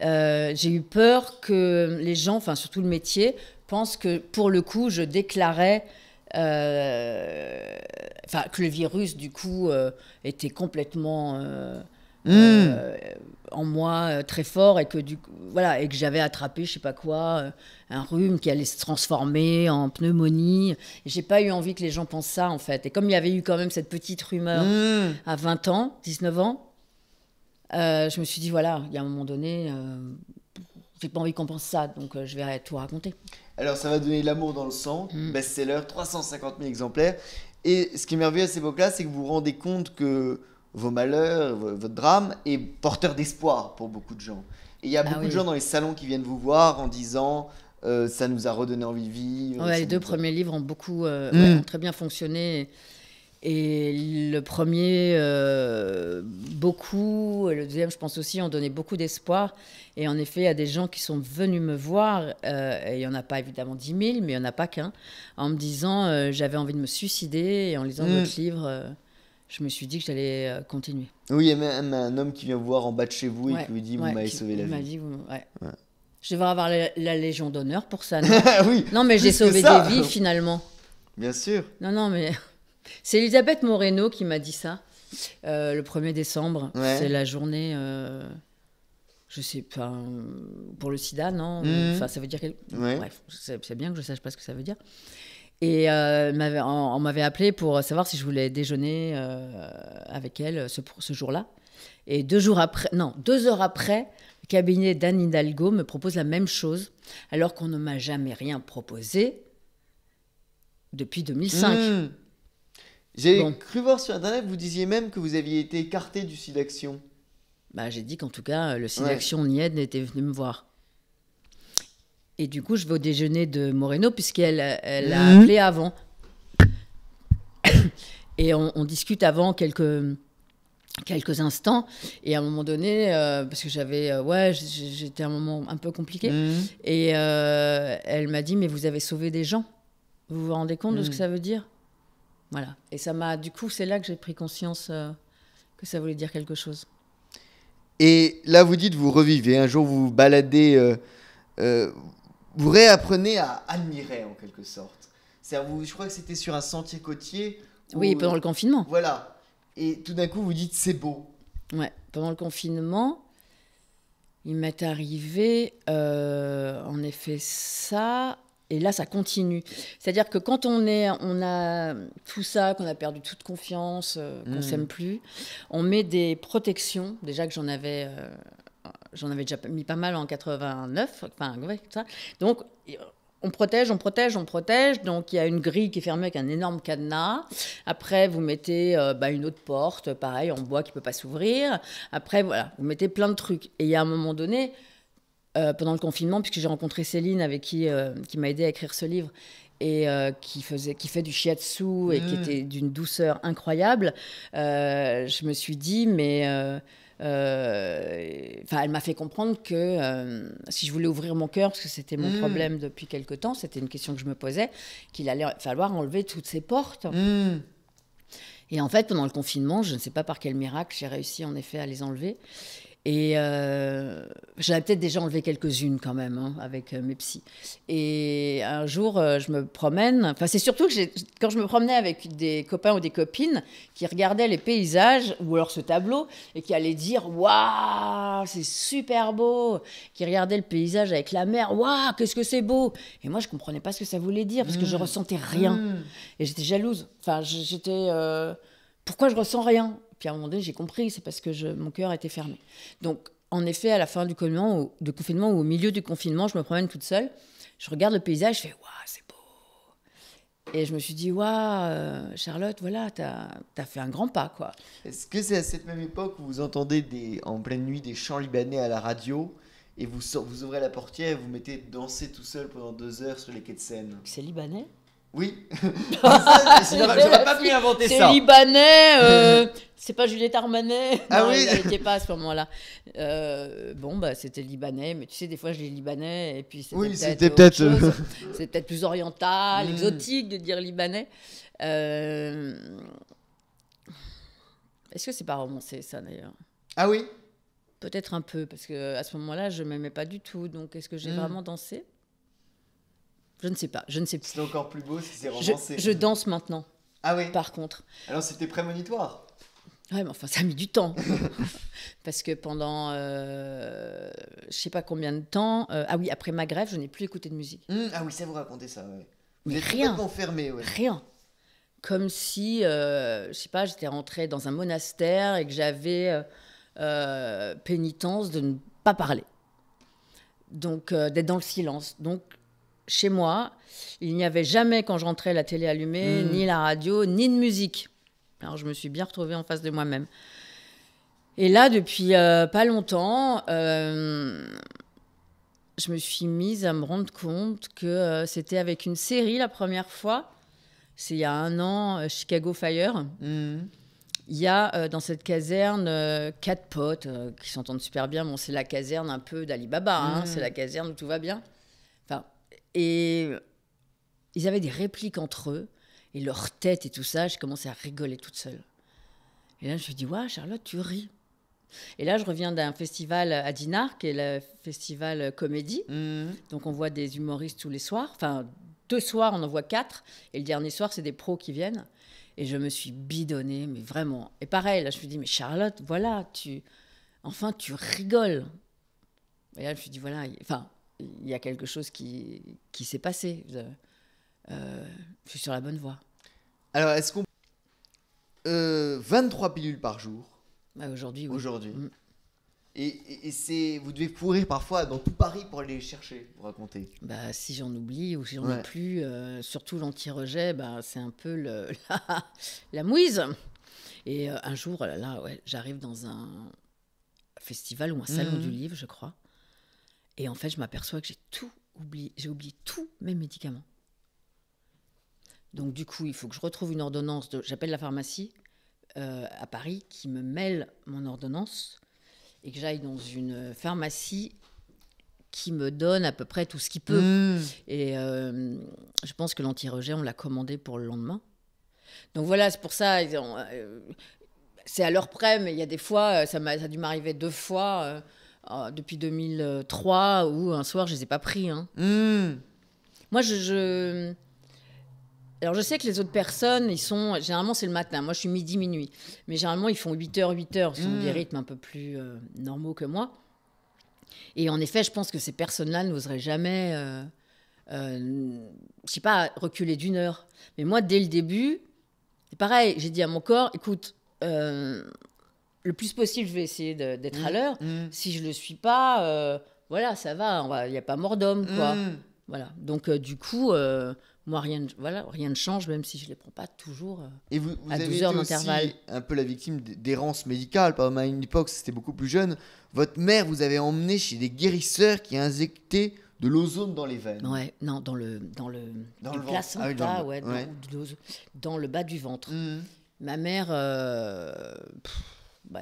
J'ai eu peur que les gens, enfin surtout le métier, pensent que pour le coup, je déclarais que le virus, du coup, était complètement en moi très fort et que, voilà, et que j'avais attrapé, je sais pas quoi, un rhume qui allait se transformer en pneumonie. Et j'ai pas eu envie que les gens pensent ça, en fait. Et comme il y avait eu quand même cette petite rumeur à 20 ans, 19 ans, je me suis dit, voilà, il y a un moment donné, j'ai pas envie qu'on pense ça, donc je vais tout raconter. Alors ça va donner l'amour dans le sang, best-seller, 350 000 exemplaires. Et ce qui est merveilleux à cette époque-là, c'est que vous vous rendez compte que vos malheurs, votre drame est porteur d'espoir pour beaucoup de gens. Et il y a beaucoup de gens dans les salons qui viennent vous voir en disant ça nous a redonné envie de vivre. Ouais, les 2 premiers livres ont ont très bien fonctionné. Et le premier, beaucoup, et le deuxième, je pense aussi, ont donné beaucoup d'espoir. Et en effet, il y a des gens qui sont venus me voir, et il n'y en a pas évidemment 10 000, mais il n'y en a pas qu'un, en me disant j'avais envie de me suicider, et en lisant votre livre, je me suis dit que j'allais continuer. Oui, il y a même un homme qui vient vous voir en bas de chez vous et qui vous dit vous m'avez sauvé la vie. M'a dit, je devrais avoir la Légion d'honneur pour ça, non? Oui, non, mais j'ai sauvé des vies finalement. Bien sûr. Non, mais... C'est Elisabeth Moreno qui m'a dit ça, le 1er décembre. Ouais. C'est la journée, je sais pas, pour le sida, non? Enfin, ça veut dire... Bref, c'est bien que je sache pas ce que ça veut dire. Et on m'avait appelé pour savoir si je voulais déjeuner avec elle ce jour-là. Et 2 heures après, le cabinet d'Anne Hidalgo me propose la même chose, alors qu'on ne m'a jamais rien proposé depuis 2005. J'ai cru voir sur Internet, vous disiez même que vous aviez été écarté du SIDAction. Bah, j'ai dit qu'en tout cas, le SIDAction NIED était venu me voir. Et du coup, je vais au déjeuner de Moreno, puisqu'elle a appelé avant. Et on discute avant quelques instants. Et à un moment donné, parce que j'étais à un moment un peu compliqué. Et elle m'a dit, mais vous avez sauvé des gens. Vous vous rendez compte de ce que ça veut dire ? Voilà. Et du coup, c'est là que j'ai pris conscience que ça voulait dire quelque chose. Et là, vous dites, vous revivez. Un jour, vous vous baladez, vous réapprenez à admirer, en quelque sorte. Je crois que c'était sur un sentier côtier. Oui, pendant le confinement. Voilà. Et tout d'un coup, vous dites, c'est beau. Ouais, pendant le confinement, il m'est arrivé, en effet, ça. Et là, ça continue. C'est-à-dire que quand on a tout ça, qu'on a perdu toute confiance, qu'on s'aime plus, on met des protections. Déjà que j'en avais déjà mis pas mal en 89. Enfin, ouais, ça. Donc, on protège. Donc, il y a une grille qui est fermée avec un énorme cadenas. Après, vous mettez une autre porte, pareil, en bois qui ne peut pas s'ouvrir. Après, voilà, vous mettez plein de trucs. Et il y a un moment donné, pendant le confinement, puisque j'ai rencontré Céline, avec qui m'a aidé à écrire ce livre, et qui fait du shiatsu et qui était d'une douceur incroyable, je me suis dit, mais... elle m'a fait comprendre que si je voulais ouvrir mon cœur, parce que c'était mon problème depuis quelque temps, c'était une question que je me posais, qu'il allait falloir enlever toutes ces portes. Et en fait, pendant le confinement, je ne sais pas par quel miracle, j'ai réussi en effet à les enlever. Et j'en avais peut-être déjà enlevé quelques-unes quand même, avec mes psys. Et un jour, je me promène. Enfin, c'est surtout que quand je me promenais avec des copains ou des copines qui regardaient les paysages, ou alors ce tableau, et qui allaient dire « Waouh, c'est super beau !» Qui regardaient le paysage avec la mer « Waouh, qu'est-ce que c'est beau !» Et moi, je ne comprenais pas ce que ça voulait dire, parce que je ne ressentais rien. Et j'étais jalouse. Enfin, pourquoi je ne ressens rien ? Puis à un moment donné, j'ai compris, c'est parce que mon cœur était fermé. Donc, en effet, à la fin du confinement ou au milieu du confinement, je me promène toute seule. Je regarde le paysage, je fais « Waouh, c'est beau !» Et je me suis dit « Waouh, Charlotte, voilà, t'as fait un grand pas, quoi. » Est-ce que c'est à cette même époque où vous entendez en pleine nuit des chants libanais à la radio et vous ouvrez la portière et vous mettez danser tout seul pendant 2 heures sur les quais de Seine ? C'est libanais ? Oui. J'aurais pas pu inventer ça. C'est libanais, c'est pas Juliette Armanet. Ah non, oui. Elle n'était pas à ce moment-là. C'était libanais, mais tu sais, des fois je lis libanais et puis c'était peut-être c'est peut-être plus oriental, exotique de dire libanais. Est-ce que c'est pas romancé ça d'ailleurs ? Ah oui. Peut-être un peu, parce qu'à ce moment-là, je m'aimais pas du tout. Donc est-ce que j'ai vraiment dansé ? Je ne sais pas. C'est encore plus beau si c'est romancé. Je danse maintenant. Ah oui. Par contre. Alors c'était prémonitoire. Ouais, mais enfin, ça a mis du temps. Parce que pendant, je sais pas combien de temps... après ma grève, je n'ai plus écouté de musique. Ah oui, ça vous racontez ça, ouais. Vous Mais êtes rien. complètement fermé, ouais. Rien. Comme si, je sais pas, j'étais rentrée dans un monastère et que j'avais pénitence de ne pas parler. Donc, d'être dans le silence. Donc, chez moi, il n'y avait jamais, quand je rentrais, la télé allumée, ni la radio, ni de musique. Alors, je me suis bien retrouvée en face de moi-même. Et là, depuis pas longtemps, je me suis mise à me rendre compte que c'était avec une série la première fois. C'est il y a 1 an, Chicago Fire. Il y a dans cette caserne 4 potes qui s'entendent super bien. Bon, c'est la caserne un peu d'Ali Baba, c'est la caserne où tout va bien. Et ils avaient des répliques entre eux, et leur tête et tout ça, j'ai commencé à rigoler toute seule. Et là, je me suis dit, ouais, Charlotte, tu ris. Et là, je reviens d'un festival à Dinard, qui est le festival comédie. Donc, on voit des humoristes tous les soirs. Enfin, 2 soirs, on en voit 4. Et le dernier soir, c'est des pros qui viennent. Et je me suis bidonnée, mais vraiment. Et pareil, là, je me suis dit, mais Charlotte, voilà, tu rigoles. Et là, je me suis dit, voilà, il y a quelque chose qui s'est passé. je suis sur la bonne voie. Alors, est-ce qu'on... 23 pilules par jour, Aujourd'hui, oui. aujourd'hui. Mm. Et c'est... Vous devez courir parfois dans tout Paris pour aller les chercher, vous racontez. Bah, si j'en oublie ou si j'en Ouais. ai plus, surtout l'anti-rejet, bah, c'est un peu la mouise. Et un jour, là, ouais, j'arrive dans un festival ou un salon Mhm. du livre, je crois. Et en fait, je m'aperçois que j'ai tout oublié. J'ai oublié tous mes médicaments. Donc, du coup, il faut que je retrouve une ordonnance. J'appelle la pharmacie à Paris qui me mêle mon ordonnance et que j'aille dans une pharmacie qui me donne à peu près tout ce qu'il peut. Mhm. Et je pense que l'anti-rejet, on l'a commandé pour le lendemain. Donc voilà, c'est pour ça. C'est à l'heure près, mais il y a des fois, ça a dû m'arriver 2 fois depuis 2003 où un soir, je les ai pas pris. Hein. Mhm. Moi, alors je sais que les autres personnes, généralement c'est le matin. Moi, je suis midi, minuit. Mais généralement, ils font 8h, 8h. Ils ont des rythmes un peu plus normaux que moi. Et en effet, je pense que ces personnes-là n'oseraient jamais, je sais pas, reculer d'1 heure. Mais moi, dès le début, c'est pareil. J'ai dit à mon corps, écoute, le plus possible, je vais essayer d'être à l'heure. Mhm. Si je le suis pas, voilà, ça va. Il n'y a pas mort d'homme, quoi. Mhm. Voilà. Donc, du coup, moi, rien ne change, même si je les prends pas toujours. Et vous À avez 12 été heures aussi d'intervalle. un peu la victime d'errance médicale. Par exemple, à une époque, c'était beaucoup plus jeune. Votre mère vous avait emmené chez des guérisseurs qui injectaient de l'ozone dans les veines. Ouais, non, dans le Dans du le ventre. placenta, Ah oui, dans le- ouais, ouais. dans le bas du ventre. Mhm. Ma mère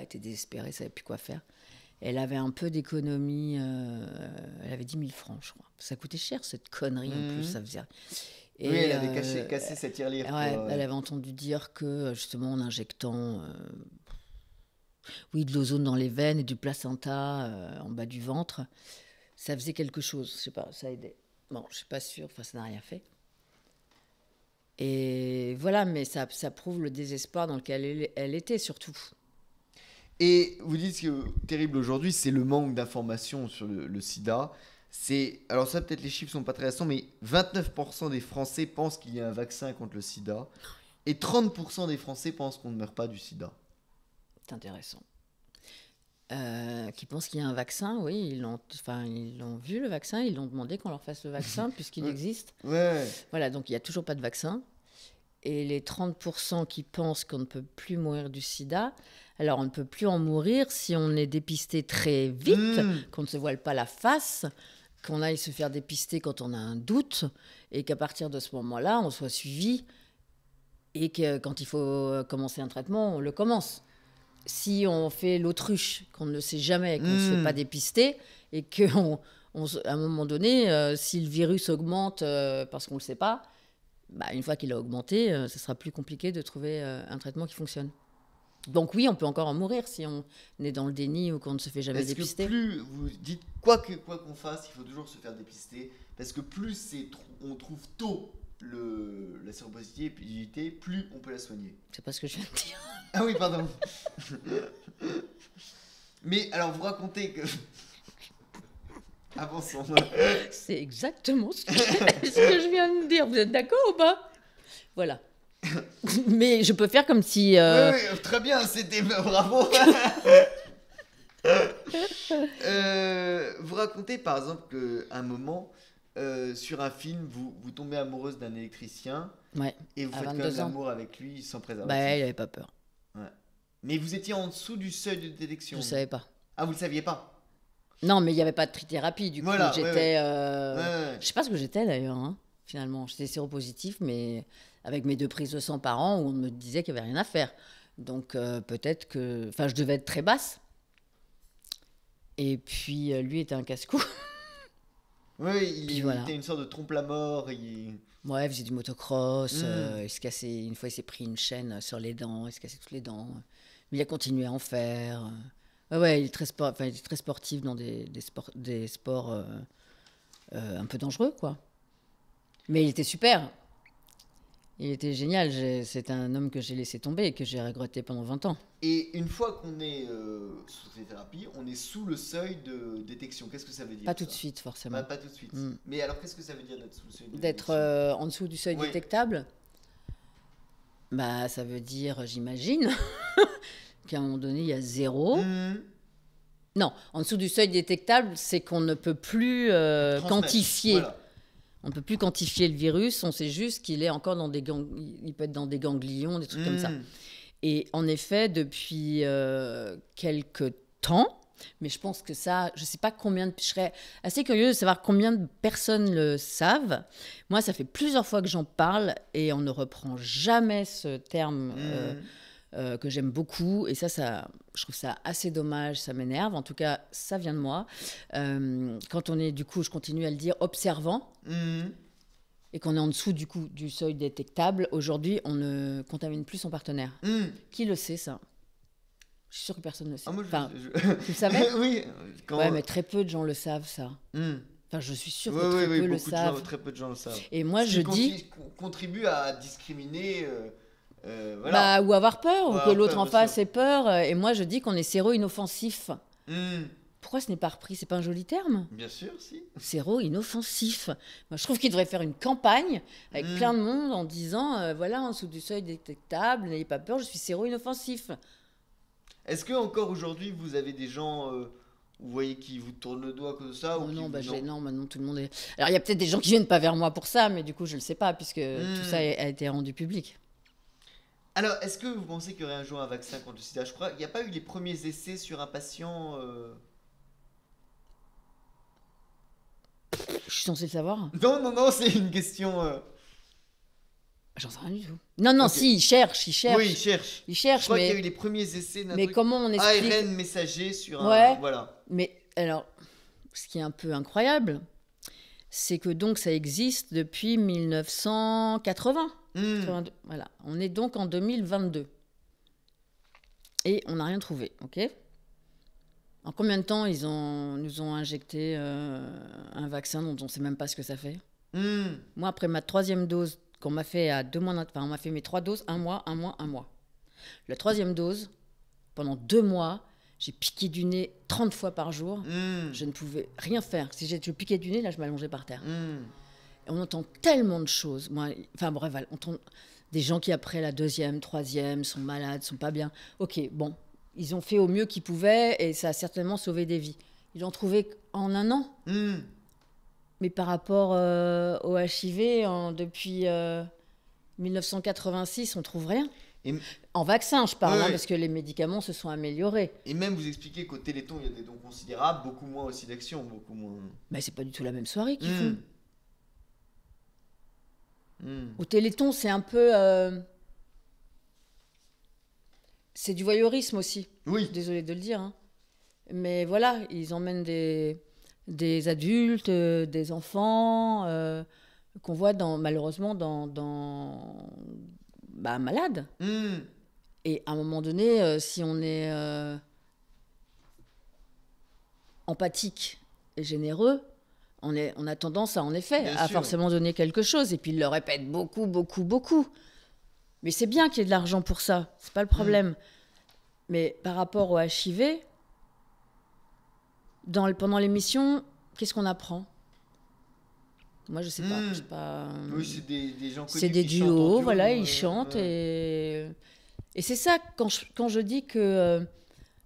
était désespérée, savait plus quoi faire. Elle avait un peu d'économie, elle avait 10 000 francs, je crois. Ça coûtait cher, cette connerie, en plus, ça faisait... Et, Oui, elle avait cassé sa tirelire. ouais, pour, elle avait entendu dire que, justement, en injectant de l'ozone dans les veines et du placenta en bas du ventre, ça faisait quelque chose. Je sais pas, ça aidait. Bon, je suis pas sûre, enfin, ça n'a rien fait. Et voilà, mais ça prouve le désespoir dans lequel elle était, surtout. Et vous dites que terrible aujourd'hui, c'est le manque d'informations sur le sida. Alors ça, peut-être les chiffres sont pas très récents, mais 29% des Français pensent qu'il y a un vaccin contre le sida. Et 30% des Français pensent qu'on ne meurt pas du sida. C'est intéressant. Qui pensent qu'il y a un vaccin, oui, ils l'ont vu le vaccin, ils l'ont demandé qu'on leur fasse le vaccin puisqu'il Ouais. existe. Ouais. Voilà, donc il n'y a toujours pas de vaccin. Et les 30% qui pensent qu'on ne peut plus mourir du sida, alors on ne peut plus en mourir si on est dépisté très vite, qu'on ne se voile pas la face, qu'on aille se faire dépister quand on a un doute, et qu'à partir de ce moment-là, on soit suivi, et que quand il faut commencer un traitement, on le commence. Si on fait l'autruche, qu'on ne sait jamais, qu'on ne se fait pas dépister, et qu'à un moment donné, si le virus augmente parce qu'on ne le sait pas, une fois qu'il a augmenté, ce sera plus compliqué de trouver un traitement qui fonctionne. Donc oui, on peut encore en mourir si on est dans le déni ou qu'on ne se fait jamais Parce dépister. que plus vous dites quoi qu'on fasse, il faut toujours se faire dépister. Parce que plus on trouve tôt la séropositivité, plus on peut la soigner. C'est pas ce que je viens de dire. Ah oui, pardon. Mais alors, vous racontez que... Avançons. C'est exactement ce que je viens de dire. Vous êtes d'accord ou pas? Voilà. Mais je peux faire comme si... Oui, très bien, c'était... Bravo. Vous racontez par exemple qu'à un moment, sur un film, vous tombez amoureuse d'un électricien Ouais, et vous à faites quand 22 même ans. l'amour avec lui sans préservatif. Il avait pas peur. Ouais. Mais vous étiez en dessous du seuil de détection. Je savais pas. Ah, vous le saviez pas? Non, mais il n'y avait pas de trithérapie. Du coup, Voilà, j'étais... Ouais. Je sais pas ce que j'étais d'ailleurs, hein, finalement. J'étais séropositif, mais avec mes 2 prises de sang par an, où on me disait qu'il n'y avait rien à faire. Donc peut-être que... Enfin, je devais être très basse. Et puis, lui était un casse-cou. Oui, Puis il voilà. était une sorte de trompe-la-mort. Ouais, il faisait du motocross. Mm. Il se cassait... Une fois, il s'est pris une chaîne sur les dents. Il se cassait toutes les dents. Mais il a continué à en faire. Ouais, il est très sportif dans des sports un peu dangereux, quoi. Mais il était super. Il était génial. C'est un homme que j'ai laissé tomber et que j'ai regretté pendant 20 ans. Et une fois qu'on est sous ces thérapies, on est sous le seuil de détection. Qu'est-ce que ça veut dire Pas tout de ça? suite, forcément. Pas tout de suite. Mm. Mais alors, qu'est-ce que ça veut dire d'être sous le seuil de D'être détection? en dessous du seuil Oui. détectable, bah, ça veut dire, j'imagine, qu'à un moment donné, il y a zéro. Mhm. Non, en dessous du seuil détectable, c'est qu'on ne peut plus Transmettre. quantifier. Voilà. On ne peut plus quantifier le virus, on sait juste qu'il est encore dans il peut être dans des ganglions, des trucs comme ça. Mhm. Et en effet, depuis quelques temps, mais je pense que ça, je ne sais pas combien je serais assez curieuse de savoir combien de personnes le savent. Moi, ça fait plusieurs fois que j'en parle et on ne reprend jamais ce terme que j'aime beaucoup. Et ça, je trouve ça assez dommage, ça m'énerve. En tout cas, ça vient de moi. Quand on est, du coup, je continue à le dire, observant, Mhm. et qu'on est en dessous du coup du seuil détectable, aujourd'hui, on ne contamine plus son partenaire. Mhm. Qui le sait, ça? Je suis sûre que personne ne le sait. Ah, moi, Enfin, je- tu le savais? Oui. Quand... Ouais, mais très peu de gens le savent, ça. Mhm. Enfin, je suis sûre Oui, que très peu le beaucoup de gens, savent. très peu de gens le savent. Et moi, Ce je qui dis... contribue à discriminer, voilà. Bah, ou avoir peur, Ou ou que avoir l'autre peur, en bien face sûr. ait peur. Et moi, je dis qu'on est séro-inoffensif. Mhm. Pourquoi ce n'est pas repris? C'est pas un joli terme? Bien sûr, si. Séro-inoffensif. Moi, je trouve qu'il devrait faire une campagne avec Mm. plein de monde en disant, voilà, en dessous du seuil détectable, n'ayez pas peur, je suis séro-inoffensif. Est-ce que encore aujourd'hui vous avez des gens, vous voyez qui vous tournent le doigt comme ça Oh ou qui non, vous... bah, non. non, maintenant tout le monde est... Alors, il y a peut-être des gens qui viennent pas vers moi pour ça, mais du coup, je le sais pas, puisque tout ça a été rendu public. Alors, est-ce que vous pensez qu'il y aurait un jour un vaccin contre le sida? Je crois qu'il n'y a pas eu les premiers essais sur un patient. Je suis censée le savoir? Non, c'est une question. J'en sais rien du tout. Non, non, Ok. si, il cherche. Oui, il cherche. Il Je cherche, crois qu'il y a eu mais, les premiers essais d'un mais truc comment on explique... ARN messager sur un. Ouais. Voilà. Mais alors, ce qui est un peu incroyable, c'est que donc ça existe depuis 1980. Hmm. 82. Voilà, on est donc en 2022. Et on n'a rien trouvé, ok? En combien de temps nous ont injecté un vaccin dont on ne sait même pas ce que ça fait? Hmm. Moi, après ma 3e dose, qu'on m'a fait à 2 mois, enfin, on m'a fait mes 3 doses, 1 mois, 1 mois, 1 mois. La 3e dose, pendant 2 mois, j'ai piqué du nez 30 fois par jour. Hmm. Je ne pouvais rien faire. Si je piquais du nez, là, je m'allongeais par terre. Hmm. Et on entend tellement de choses. Moi, enfin bref, on entend des gens qui, après la 2e, 3e, sont malades, sont pas bien. Ok, bon, ils ont fait au mieux qu'ils pouvaient et ça a certainement sauvé des vies. Ils l'ont trouvé en 1 an. Hmm. Mais par rapport au HIV, depuis 1986, on trouve rien. Et, En vaccin, je parle, Ouais, hein, ouais. parce que les médicaments se sont améliorés. et même vous expliquez qu'au Téléthon il y a des dons considérables, beaucoup moins aussi d'actions, beaucoup moins. Mais c'est pas du tout la même soirée qu'ils Hmm. font. Hmm. Au Téléthon, c'est un peu... c'est du voyeurisme aussi. Oui. Désolée de le dire. Hein. Mais voilà, ils emmènent des adultes, des enfants, qu'on voit malheureusement malades. Hmm. Et à un moment donné, si on est empathique et généreux, on a tendance à, en effet, Bien à sûr. forcément donner quelque chose. Et puis ils le répètent beaucoup, beaucoup, beaucoup. Mais c'est bien qu'il y ait de l'argent pour ça, c'est pas le problème. Mais par rapport au HIV, pendant l'émission, qu'est-ce qu'on apprend? Moi, je sais pas. Hmm. Je sais pas. Oui, c'est des gens connus C'est des qui chantent en duos, duo, voilà, ils chantent. ouais. Et c'est ça, quand je dis que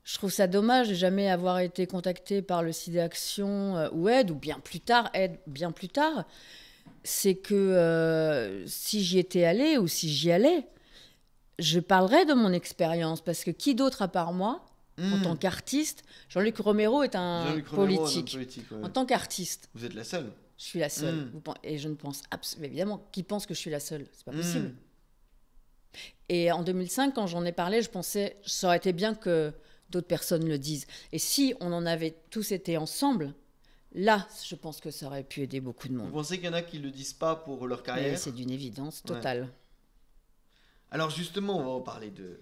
je trouve ça dommage de jamais avoir été contacté par le SIDA Action ou Aide, ou bien plus tard, c'est que si j'y étais allée ou si j'y allais, je parlerais de mon expérience. Parce que qui d'autre à part moi, en Hmm. tant qu'artiste, Jean-Luc Romero est un Jean-Luc Romero, un homme politique. politique, ouais. En tant qu'artiste, Vous êtes la seule. je suis la seule. Mm. Et je ne pense absolument... Évidemment, qui pense que je suis la seule? C'est pas Hmm. possible. Et en 2005, quand j'en ai parlé, je pensais ça aurait été bien que d'autres personnes le disent. Et si on en avait tous été ensemble, là, je pense que ça aurait pu aider beaucoup de Vous monde. pensez qu'il y en a qui le disent pas pour leur Mais carrière? c'est d'une évidence Ouais. totale. Alors justement, on va en parler de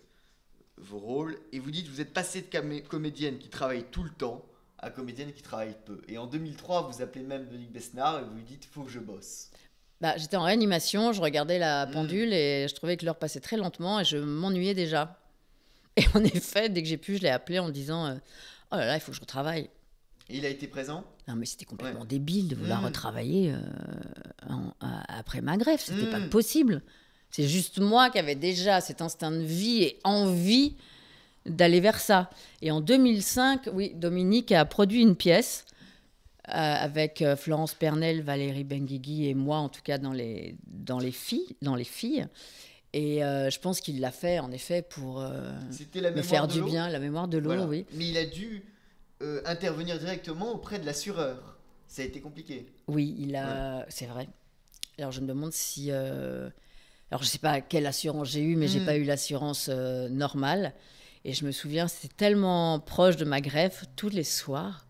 vos rôles. Et vous dites que vous êtes passé de comédienne qui travaille tout le temps à comédienne qui travaille peu. Et en 2003, vous appelez même Dominique Besnard et vous lui dites « faut que je bosse Bah, j'étais en réanimation, je regardais la pendule et je trouvais que l'heure passait très lentement et je m'ennuyais déjà. Et en effet, dès que j'ai pu, je l'ai appelé en disant oh là là, il faut que je retravaille. Et il a été présent? Non, mais c'était complètement Ouais. débile de vouloir retravailler après ma greffe. C'était pas possible. C'est juste moi qui avais déjà cet instinct de vie et envie d'aller vers ça. Et en 2005, oui, Dominique a produit une pièce avec Florence Pernel, Valérie Benguigui et moi, en tout cas dans les filles. Et je pense qu'il l'a fait, en effet, pour C'était la me mémoire faire de du l'eau? bien, la mémoire de l'eau, Voilà. oui. Mais il a dû intervenir directement auprès de l'assureur. Ça a été compliqué. Oui, c'est vrai. Alors je me demande si... Alors je sais pas quelle assurance j'ai eue, mais j'ai pas eu l'assurance normale. Et je me souviens, c'était tellement proche de ma greffe, tous les soirs,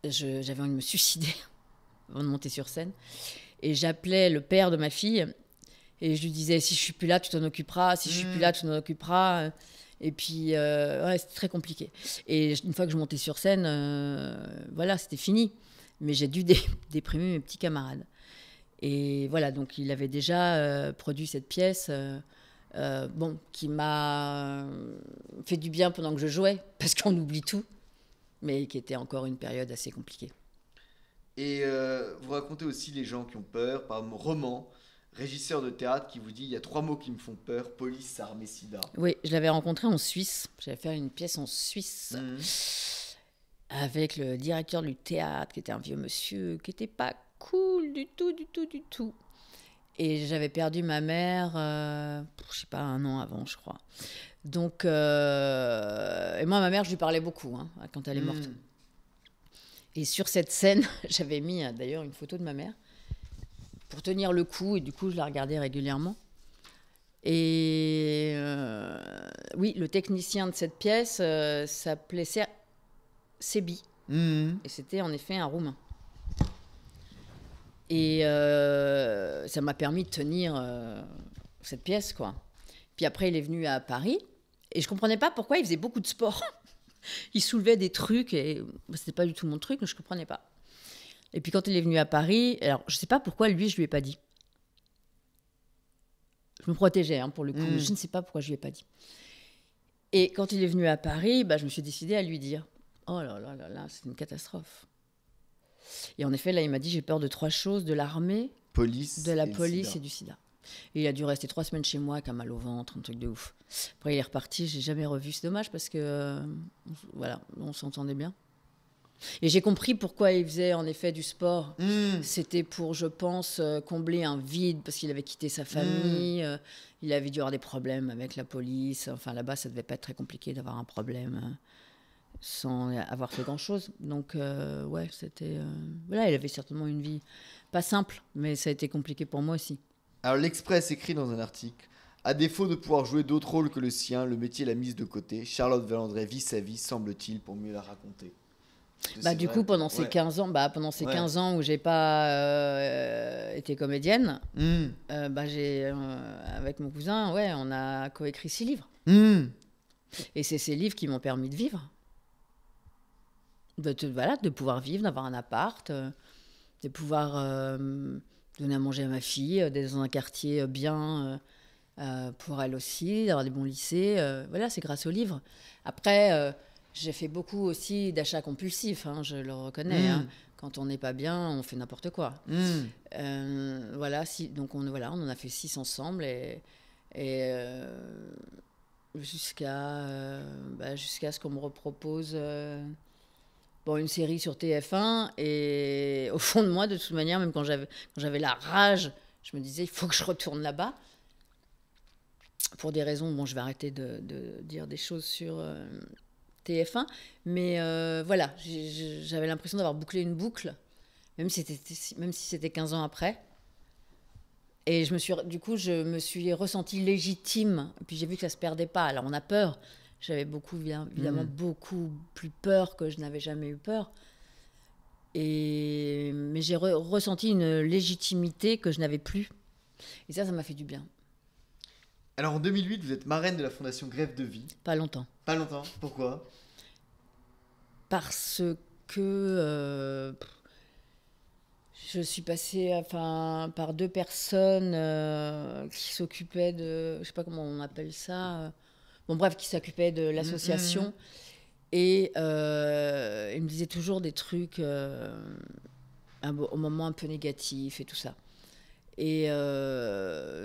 j'avais envie de me suicider avant de monter sur scène. Et j'appelais le père de ma fille et je lui disais, si je suis plus là, tu t'en occuperas. Si je suis plus là, tu t'en occuperas. Et puis, ouais, c'était très compliqué. Et une fois que je montais sur scène, voilà, c'était fini. Mais j'ai dû déprimer mes petits camarades. Et voilà, donc il avait déjà produit cette pièce bon, qui m'a fait du bien pendant que je jouais, parce qu'on oublie tout, mais qui était encore une période assez compliquée. Et vous racontez aussi les gens qui ont peur, par exemple, Roman, régisseur de théâtre, qui vous dit il y a 3 mots qui me font peur: police, armes et sida. Oui, je l'avais rencontré en Suisse. J'avais fait une pièce en Suisse avec le directeur du théâtre, qui était un vieux monsieur, qui n'était pas cool du tout, du tout, du tout. Et j'avais perdu ma mère, je sais pas, 1 an avant, je crois. Donc, et moi, ma mère, je lui parlais beaucoup quand elle est morte. Et sur cette scène, j'avais mis d'ailleurs une photo de ma mère pour tenir le coup, et du coup, je la regardais régulièrement. Et oui, le technicien de cette pièce s'appelait Sebi. Et c'était en effet un Roumain. Et ça m'a permis de tenir cette pièce, quoi. Puis après, il est venu à Paris. Et je comprenais pas pourquoi il faisait beaucoup de sport. Il soulevait des trucs et c'était pas du tout mon truc, mais je comprenais pas. Et puis quand il est venu à Paris, alors je sais pas pourquoi lui je lui ai pas dit. Je me protégeais pour le coup, mais je ne sais pas pourquoi je lui ai pas dit. Et quand il est venu à Paris, bah, je me suis décidée à lui dire. Oh là là là là, c'est une catastrophe. Et en effet, là, il m'a dit j'ai peur de 3 choses: de l'armée, de la police et du sida. Et il a dû rester 3 semaines chez moi avec un mal au ventre, un truc de ouf. Après, il est reparti, j'ai jamais revu. C'est dommage parce que, voilà, on s'entendait bien. Et j'ai compris pourquoi il faisait en effet du sport. C'était pour, je pense, combler un vide parce qu'il avait quitté sa famille. Il avait dû avoir des problèmes avec la police. Enfin, là-bas, ça devait pas être très compliqué d'avoir un problème sans avoir fait grand-chose. Donc, ouais, c'était... Voilà, il avait certainement une vie pas simple, mais ça a été compliqué pour moi aussi. Alors l'Express écrit dans un article: à défaut de pouvoir jouer d'autres rôles que le sien, le métier l'a mise de côté. Charlotte Valandré vit sa vie, semble-t-il, pour mieux la raconter. Bah, du coup, pendant ces 15 ans, où j'ai pas été comédienne, bah, avec mon cousin, ouais, on a coécrit 6 livres. Et c'est ces livres qui m'ont permis de vivre. De pouvoir vivre, d'avoir un appart, de pouvoir donner à manger à ma fille, d'être dans un quartier bien pour elle aussi, d'avoir des bons lycées. Voilà, c'est grâce aux livres. Après, j'ai fait beaucoup aussi d'achats compulsifs, je le reconnais. Quand on n'est pas bien, on fait n'importe quoi. Voilà, donc on en a fait 6 ensemble et jusqu'à ce qu'on me repropose une série sur TF1. Et au fond de moi, de toute manière, même quand j'avais la rage, je me disais il faut que je retourne là-bas. Pour des raisons, je vais arrêter de dire des choses sur TF1, mais voilà, j'avais l'impression d'avoir bouclé une boucle, même si c'était 15 ans après. Et je me suis ressentie légitime. Et puis j'ai vu que ça se perdait pas. Alors on a peur. J'avais évidemment beaucoup plus peur que je n'avais jamais eu peur. Mais j'ai ressenti une légitimité que je n'avais plus. Et ça m'a fait du bien. Alors en 2008, vous êtes marraine de la fondation Greffe de Vie. Pas longtemps. Pas longtemps. Pourquoi ? Parce que Je suis passée par deux personnes qui s'occupaient de, je sais pas comment on appelle ça, bon bref, qui s'occupaient de l'association. Et ils me disaient toujours des trucs au moment un peu négatifs et tout ça. Et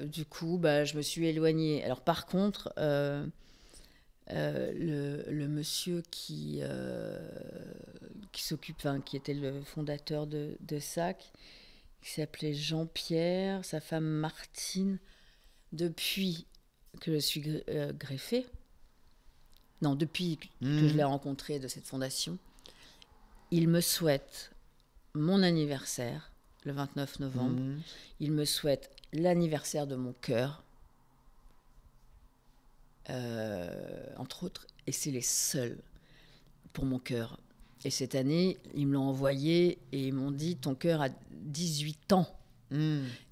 du coup, je me suis éloignée. Alors par contre, le monsieur qui s'occupe, qui était le fondateur de SAC, qui s'appelait Jean-Pierre, sa femme Martine, depuis que je suis greffée, non, depuis que je l'ai rencontré de cette fondation, il me souhaite mon anniversaire, le 29 novembre. Il me souhaite l'anniversaire de mon cœur, entre autres, et c'est les seuls pour mon cœur. Et cette année, ils me l'ont envoyé et ils m'ont dit « Ton cœur a 18 ans ».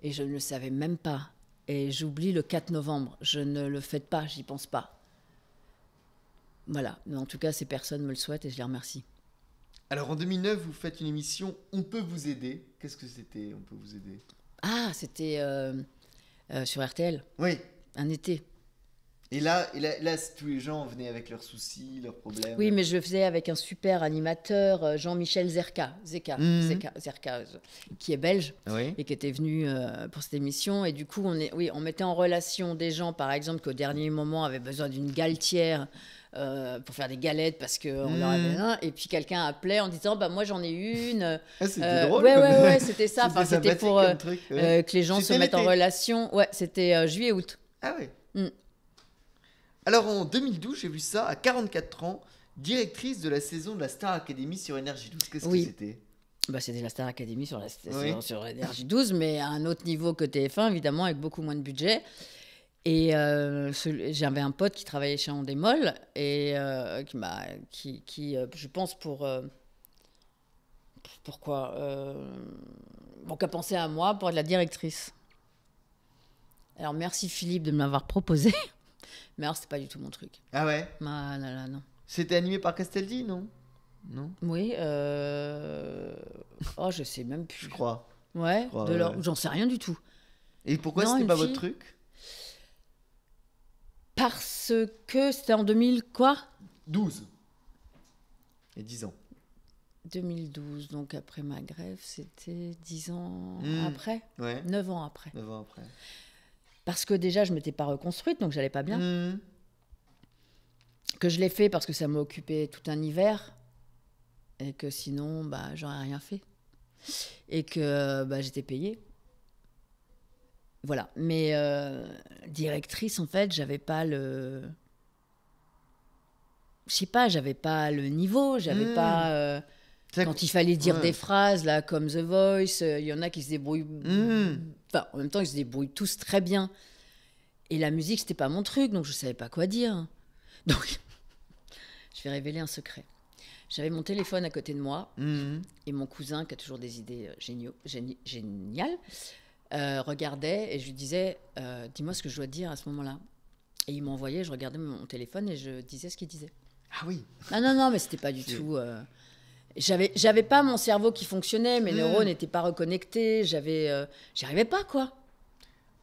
Et je ne le savais même pas. Et j'oublie le 4 novembre. Je ne le fête pas, j'y pense pas. Voilà. Mais en tout cas, ces personnes me le souhaitent et je les remercie. Alors en 2009, vous faites une émission « On peut vous aider ». Qu'est-ce que c'était « On peut vous aider » ? Ah, c'était sur RTL. Oui. Un été. Et là, tous les gens venaient avec leurs soucis, leurs problèmes. Oui, mais je le faisais avec un super animateur, Jean-Michel Zerka, qui est belge et qui était venu pour cette émission. Et du coup, on mettait en relation des gens, par exemple, qui au dernier moment avaient besoin d'une galetière pour faire des galettes parce qu'on leur avait un. Et puis quelqu'un appelait en disant moi j'en ai une. C'était drôle. Ouais, c'était ça. C'était pour que les gens se mettent en l'été. relation. Ouais, c'était juillet-août. Ah oui. Alors en 2012, j'ai vu ça, à 44 ans, directrice de la saison de la Star Academy sur Énergie 12. Qu'est-ce que c'était ? C'était la Star Academy sur Énergie 12, mais à un autre niveau que TF1, évidemment, avec beaucoup moins de budget. Et j'avais un pote qui travaillait chez Endemol et qui je pense pourquoi qui a pensé à moi pour être la directrice. Alors merci Philippe de me l'avoir proposé. Mais alors, c'était pas du tout mon truc. Ah ouais ? Ah là là, non. C'était animé par Castaldi, non ? Non ? Oui. Oh, je sais même plus. Je crois. Ouais, j'en sais rien du tout. Et pourquoi c'était pas votre truc ? Parce que c'était en 2000 quoi ? 12. Et 10 ans. 2012, donc après ma grève, c'était 10 ans après ? Ouais. 9 ans après. 9 ans après. Parce que déjà, je ne m'étais pas reconstruite, donc j'allais pas bien. Que je l'ai fait parce que ça m'a occupé tout un hiver. Et que sinon, j'aurais rien fait. Et que j'étais payée. Voilà. Mais directrice, en fait, j'avais pas le... Je sais pas, j'avais pas le niveau, j'avais pas... Quand il fallait dire des phrases, là, comme The Voice, il y en a qui se débrouillent... Enfin, en même temps, ils se débrouillent tous très bien. Et la musique, c'était pas mon truc, donc je savais pas quoi dire. Donc, je vais révéler un secret. J'avais mon téléphone à côté de moi, et mon cousin, qui a toujours des idées géniales, regardait, et je lui disais, dis-moi ce que je dois dire à ce moment-là. Et il m'envoyait, je regardais mon téléphone, et je disais ce qu'il disait. Ah oui. Non, mais c'était pas du tout... J'avais pas mon cerveau qui fonctionnait, mes neurones n'étaient pas reconnectés, j'y arrivais pas, quoi.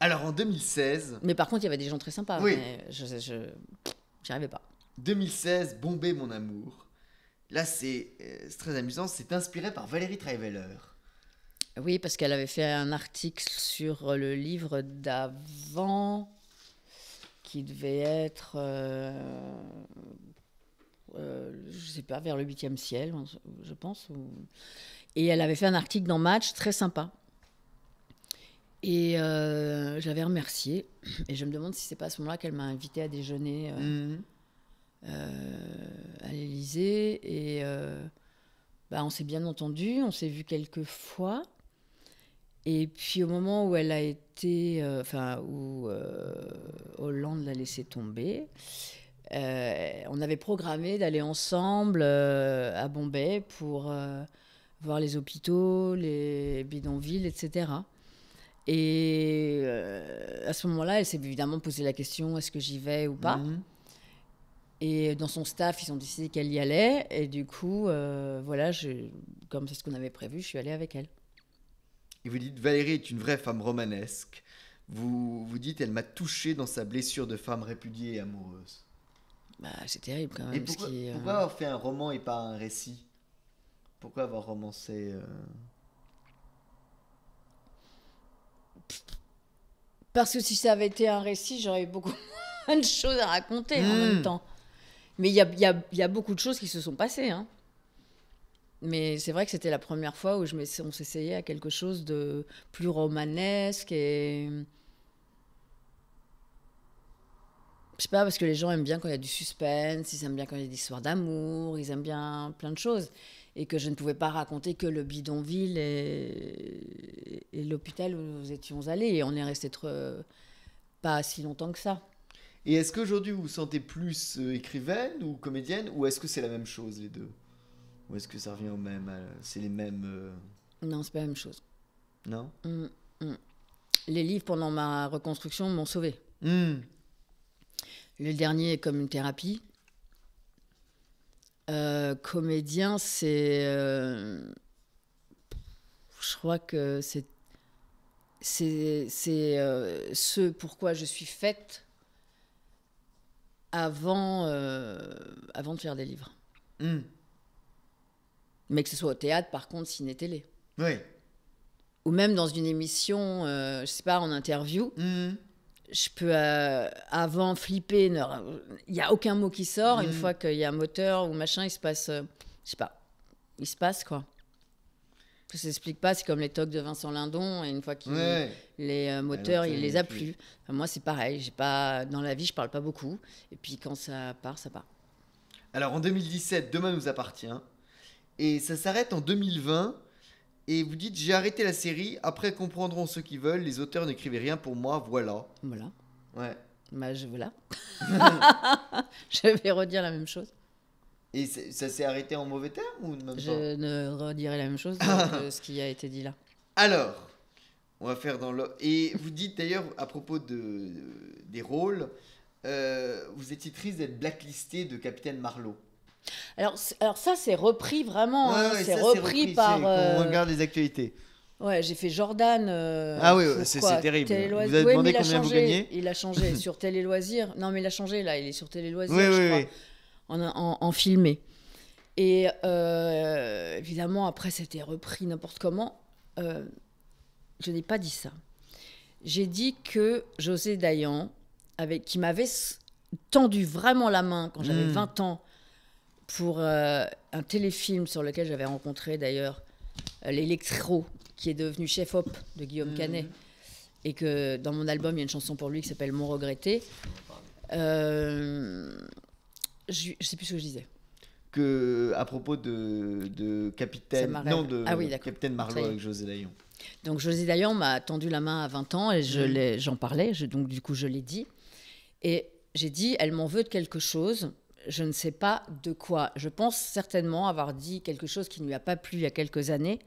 Alors en 2016... Mais par contre, il y avait des gens très sympas, mais j'y arrivais pas. 2016, Bombay mon amour. Là, c'est très amusant, c'est inspiré par Valérie Trierweiler. Oui, parce qu'elle avait fait un article sur le livre d'avant, qui devait être... je sais pas, vers le 8e ciel, je pense. Et elle avait fait un article dans Match, très sympa. Et je l'avais remerciée. Et je me demande si c'est pas à ce moment-là qu'elle m'a invitée à déjeuner à l'Élysée. Et on s'est bien entendu, on s'est vu quelques fois. Et puis au moment où elle a été... où Hollande l'a laissé tomber... on avait programmé d'aller ensemble à Bombay pour voir les hôpitaux, les bidonvilles, etc. Et à ce moment-là, elle s'est évidemment posé la question, est-ce que j'y vais ou pas ? Et dans son staff, ils ont décidé qu'elle y allait. Et du coup, comme c'est ce qu'on avait prévu, je suis allée avec elle. Et vous dites, Valérie est une vraie femme romanesque. Vous dites, elle m'a touché dans sa blessure de femme répudiée et amoureuse. Bah, c'est terrible quand même. Et pourquoi avoir fait un roman et pas un récit? Pourquoi avoir romancé Parce que si ça avait été un récit, j'aurais eu beaucoup moins de choses à raconter en même temps. Mais il y a beaucoup de choses qui se sont passées. Hein. Mais c'est vrai que c'était la première fois où on s'essayait à quelque chose de plus romanesque et... Je sais pas, parce que les gens aiment bien quand il y a du suspense, ils aiment bien quand il y a des histoires d'amour, ils aiment bien plein de choses. Et que je ne pouvais pas raconter que le bidonville et l'hôpital où nous étions allés. Et on est resté pas si longtemps que ça. Et est-ce qu'aujourd'hui vous vous sentez plus écrivaine ou comédienne, ou est-ce que c'est la même chose les deux? Ou est-ce que ça revient au même? C'est les mêmes... Non, c'est pas la même chose. Non. Les livres pendant ma reconstruction m'ont sauvée. Le dernier est comme une thérapie. Comédien, c'est... je crois que c'est ce pourquoi je suis faite avant de faire des livres. Mais que ce soit au théâtre, par contre, ciné-télé. Oui. Ou même dans une émission, je sais pas, en interview. Je peux avant flipper, il n'y a aucun mot qui sort. Une fois qu'il y a un moteur ou machin, il se passe, je sais pas, il se passe quoi. Ça s'explique pas, c'est comme les tocs de Vincent Lindon, et une fois qu'il les moteurs, il les a plus. Enfin, moi c'est pareil, dans la vie je parle pas beaucoup, et puis quand ça part, ça part. Alors en 2017, Demain nous appartient, et ça s'arrête en 2020. Et vous dites, j'ai arrêté la série, après comprendront ceux qui veulent, les auteurs n'écrivaient rien pour moi, voilà. Voilà. Ouais. Bah, voilà. Je vais redire la même chose. Et ça s'est arrêté en mauvais termes ou même pas? Je ne redirai la même chose que ce qui a été dit là. Alors, on va faire dans le... Et vous dites d'ailleurs, à propos des rôles, vous étiez triste d'être blacklisté de Capitaine Marlowe. Alors ça, c'est repris vraiment. Ouais, c'est repris par... On regarde les actualités. Ouais, j'ai fait Jordan. Ah oui, c'est terrible. Vous avez demandé combien vous gagnez? Il a changé sur Télé Loisirs. Non, mais il a changé là, il est sur Télé Loisirs, je crois, en filmé. Et évidemment, après, c'était repris n'importe comment. Je n'ai pas dit ça. J'ai dit que José Dayan, qui m'avait tendu vraiment la main quand j'avais 20 ans, pour un téléfilm sur lequel j'avais rencontré d'ailleurs l'électro qui est devenu chef-op de Guillaume Canet, et que dans mon album il y a une chanson pour lui qui s'appelle Mon regretté. Je sais plus ce que je disais. À propos de Capitaine Capitaine Marlowe avec José Dayan. Donc José Dayan m'a tendu la main à 20 ans et j'en parlais, donc du coup je l'ai dit. Et j'ai dit, elle m'en veut de quelque chose. Je ne sais pas de quoi. Je pense certainement avoir dit quelque chose qui ne lui a pas plu il y a quelques années.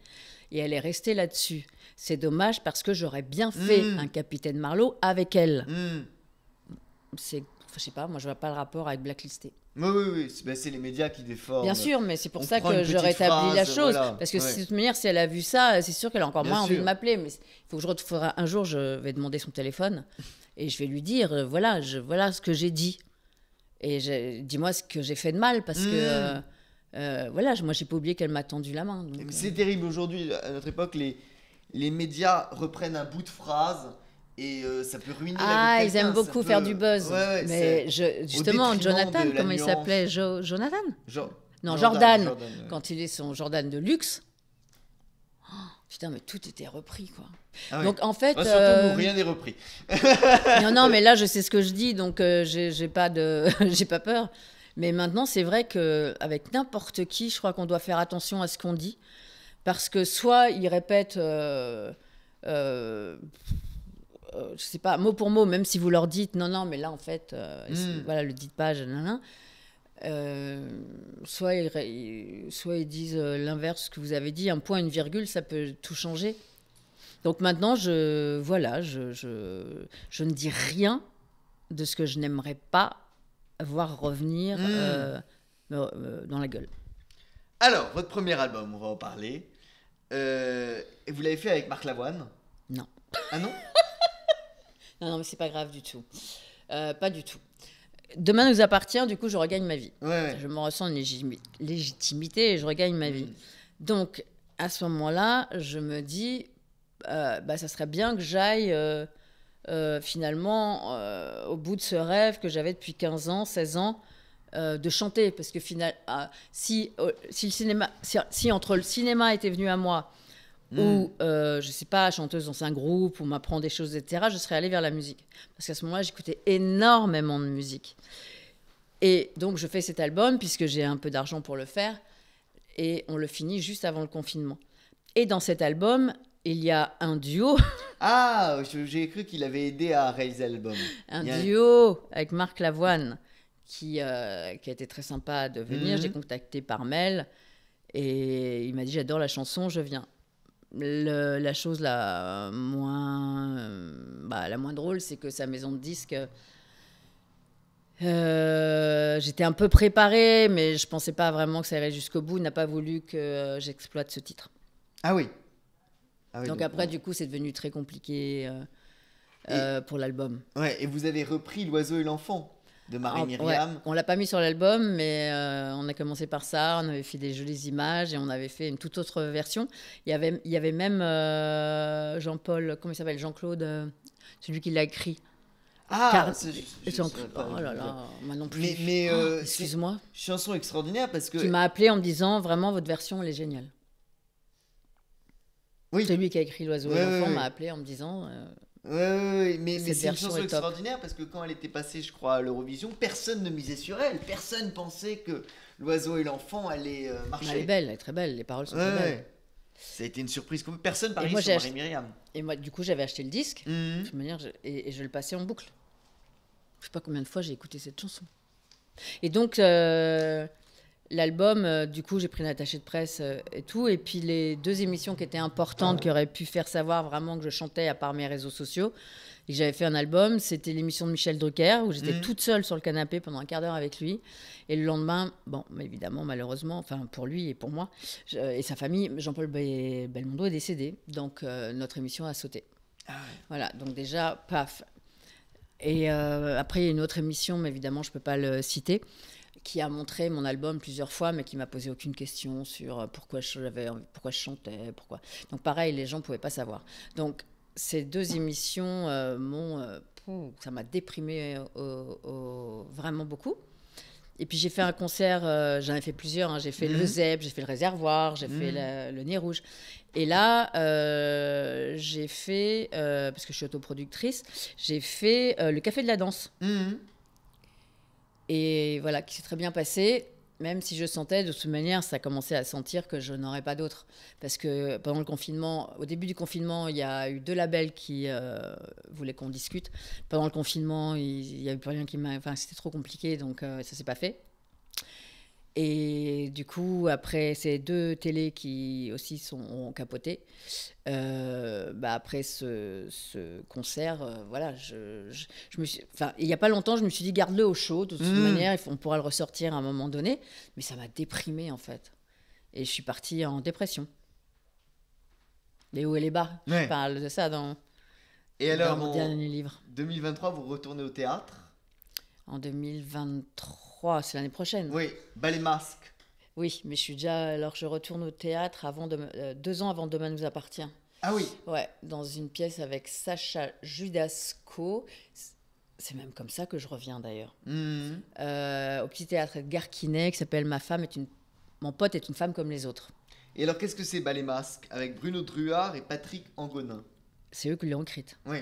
Et elle est restée là-dessus. C'est dommage parce que j'aurais bien fait un Capitaine Marlowe avec elle. Je sais pas, moi je vois pas le rapport avec blacklisté. Oui. C'est les médias qui déforment. Bien sûr, mais c'est pour ça que je rétablis la chose. Voilà. Parce que de toute manière, si elle a vu ça, c'est sûr qu'elle a encore moins envie de m'appeler. Mais il faut que je retrouve un jour, je vais demander son téléphone et je vais lui dire, voilà ce que j'ai dit. Et dis-moi ce que j'ai fait de mal, parce que moi j'ai pas oublié qu'elle m'a tendu la main. Donc, c'est terrible aujourd'hui, à notre époque, les médias reprennent un bout de phrase et ça peut ruiner la vie de quelqu'un. Ils aiment beaucoup faire du buzz. Mais justement, Jonathan, comment il s'appelait? Jonathan Non, Jordan. Quand il est son Jordan de luxe. Putain, mais tout était repris, quoi. Donc, en fait... surtout nous, rien n'est repris. non, mais là, je sais ce que je dis, donc j'ai pas peur. Mais maintenant, c'est vrai qu'avec n'importe qui, je crois qu'on doit faire attention à ce qu'on dit. Parce que soit ils répètent, je sais pas, mot pour mot, même si vous leur dites, non, mais là, en fait, voilà, le dites pas, soit ils disent l'inverse que vous avez dit, un point, une virgule, ça peut tout changer. Donc maintenant, je ne dis rien de ce que je n'aimerais pas voir revenir dans la gueule. Alors, votre premier album, on va en parler. Et vous l'avez fait avec Marc Lavoine? Non. Ah non? Non, mais c'est pas grave du tout. Pas du tout. Demain nous appartient, du coup, je regagne ma vie. Ouais. Je me ressens une légitimité et je regagne ma vie. Donc, à ce moment-là, je me dis, ça serait bien que j'aille finalement au bout de ce rêve que j'avais depuis 15 ans, 16 ans, de chanter. Parce que si entre le cinéma était venu à moi, ou je sais pas, chanteuse dans un groupe, ou m'apprendre des choses, etc., je serais allée vers la musique. Parce qu'à ce moment-là, j'écoutais énormément de musique. Et donc, je fais cet album, puisque j'ai un peu d'argent pour le faire, et on le finit juste avant le confinement. Et dans cet album, il y a un duo. Ah, j'ai cru qu'il avait aidé à réaliser l'album. Duo avec Marc Lavoine, qui a été très sympa de venir. J'ai contacté par mail, et il m'a dit, j'adore la chanson, je viens. La chose la moins drôle, c'est que sa maison de disques, j'étais un peu préparée, mais je pensais pas vraiment que ça irait jusqu'au bout, n'a pas voulu que j'exploite ce titre. Ah oui. Donc après, du coup, c'est devenu très compliqué pour l'album. Ouais, et vous avez repris L'Oiseau et l'Enfant de Marie-Myriam. Ouais, on l'a pas mis sur l'album, mais on a commencé par ça. On avait fait des jolies images et on avait fait une toute autre version. Il y avait même Jean-Paul, comment il s'appelle, Jean-Claude, celui qui l'a écrit. Oh là là, moi non plus. Excuse-moi. Chanson extraordinaire parce que. Qui m'a appelé en me disant, vraiment, votre version, elle est géniale. Oui. Celui qui a écrit L'Oiseau et l'Enfant m'a appelé en me disant. Mais c'est une chanson extraordinaire parce que quand elle était passée, je crois, à l'Eurovision, personne ne misait sur elle. Personne pensait que L'Oiseau et l'Enfant allait marcher. Elle est belle, elle est très belle, les paroles sont très belles. Ça a été une surprise. Personne parlait sur Marie-Myriam. Et moi, du coup, j'avais acheté le disque de manière, et je le passais en boucle. Je sais pas combien de fois j'ai écouté cette chanson. Et donc, l'album, du coup, j'ai pris une attachée de presse et tout. Et puis, les deux émissions qui étaient importantes, qui auraient pu faire savoir vraiment que je chantais à part mes réseaux sociaux, et que j'avais fait un album, c'était l'émission de Michel Drucker, où j'étais toute seule sur le canapé pendant un quart d'heure avec lui. Et le lendemain, bon, évidemment, malheureusement, enfin, pour lui et pour moi, et sa famille, Jean-Paul Belmondo est décédé. Donc, notre émission a sauté. Ah ouais. Voilà, donc déjà, paf. Et après, il y a une autre émission, mais évidemment, je ne peux pas le citer, qui a montré mon album plusieurs fois, mais qui m'a posé aucune question sur pourquoi je chantais, pourquoi. Donc pareil, les gens ne pouvaient pas savoir. Donc ces deux émissions ça m'a déprimée vraiment beaucoup. Et puis j'ai fait un concert, j'en ai fait plusieurs, j'ai fait le ZEP, j'ai fait le Réservoir, j'ai fait le Nez Rouge. Et là, j'ai fait, parce que je suis autoproductrice, j'ai fait le Café de la Danse. Et voilà, qui s'est très bien passé, même si je sentais, de toute manière, ça commençait à sentir que je n'aurais pas d'autre. Parce que pendant le confinement, au début du confinement, il y a eu 2 labels qui voulaient qu'on discute. Pendant le confinement, il n'y avait plus rien qui m'a... Enfin, c'était trop compliqué, donc ça ne s'est pas fait. Et du coup, après ces 2 télés qui aussi ont capoté, après ce concert, voilà, je me suis, enfin, il n'y a pas longtemps, je me suis dit, garde-le au chaud, de toute manière, on pourra le ressortir à un moment donné. Mais ça m'a déprimée, en fait. Et je suis partie en dépression. Les hauts et les bas. Ouais. Je parle de ça dans mon dernier livre. 2023, vous retournez au théâtre? En 2023, c'est l'année prochaine. Oui, Ballet Masque. Oui, mais je retourne au théâtre 2 ans avant Demain nous appartient. Ah oui. Ouais, dans une pièce avec Sacha Judasco. C'est même comme ça que je reviens d'ailleurs. Au petit théâtre Edgar Quinet, qui s'appelle Mon pote est une femme comme les autres. Et alors, qu'est-ce que c'est Ballet Masque avec Bruno Druard et Patrick Angonin? C'est eux qui l'ont écrite. Oui.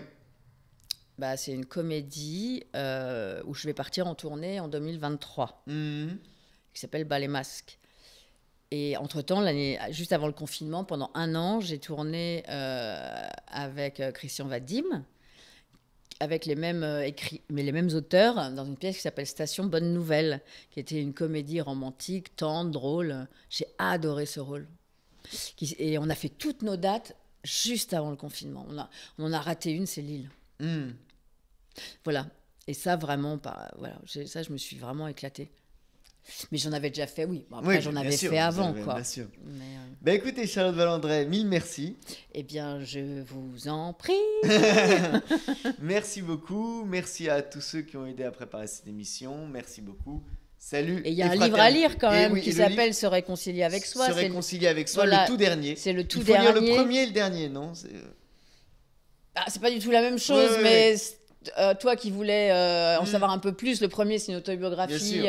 C'est une comédie où je vais partir en tournée en 2023, qui s'appelle Ballet Masque. Et entre-temps, juste avant le confinement, pendant 1 an, j'ai tourné avec Christian Vadim, avec les mêmes auteurs, dans une pièce qui s'appelle Station Bonne Nouvelle, qui était une comédie romantique, tendre, drôle. J'ai adoré ce rôle. Et on a fait toutes nos dates juste avant le confinement. On en a raté une, c'est Lille. Voilà. Et ça, vraiment, voilà, je me suis vraiment éclatée. Mais j'en avais déjà fait, oui. Bon, après, Oui, j'en bien avais sûr, fait avant, bien quoi. sûr. Mais, Bah écoutez, Charlotte Valandrey, mille merci. eh bien, je vous en prie. Merci beaucoup. Merci à tous ceux qui ont aidé à préparer cette émission. Merci beaucoup. Salut. Et il y a un livre à lire quand même qui s'appelle Se réconcilier avec soi. Se réconcilier avec soi, voilà, le tout dernier. C'est le tout Il faut dernier. lire le premier et le dernier, non? C'est pas du tout la même chose, Ouais, mais ouais. toi qui voulais en savoir un peu plus, le premier c'est une autobiographie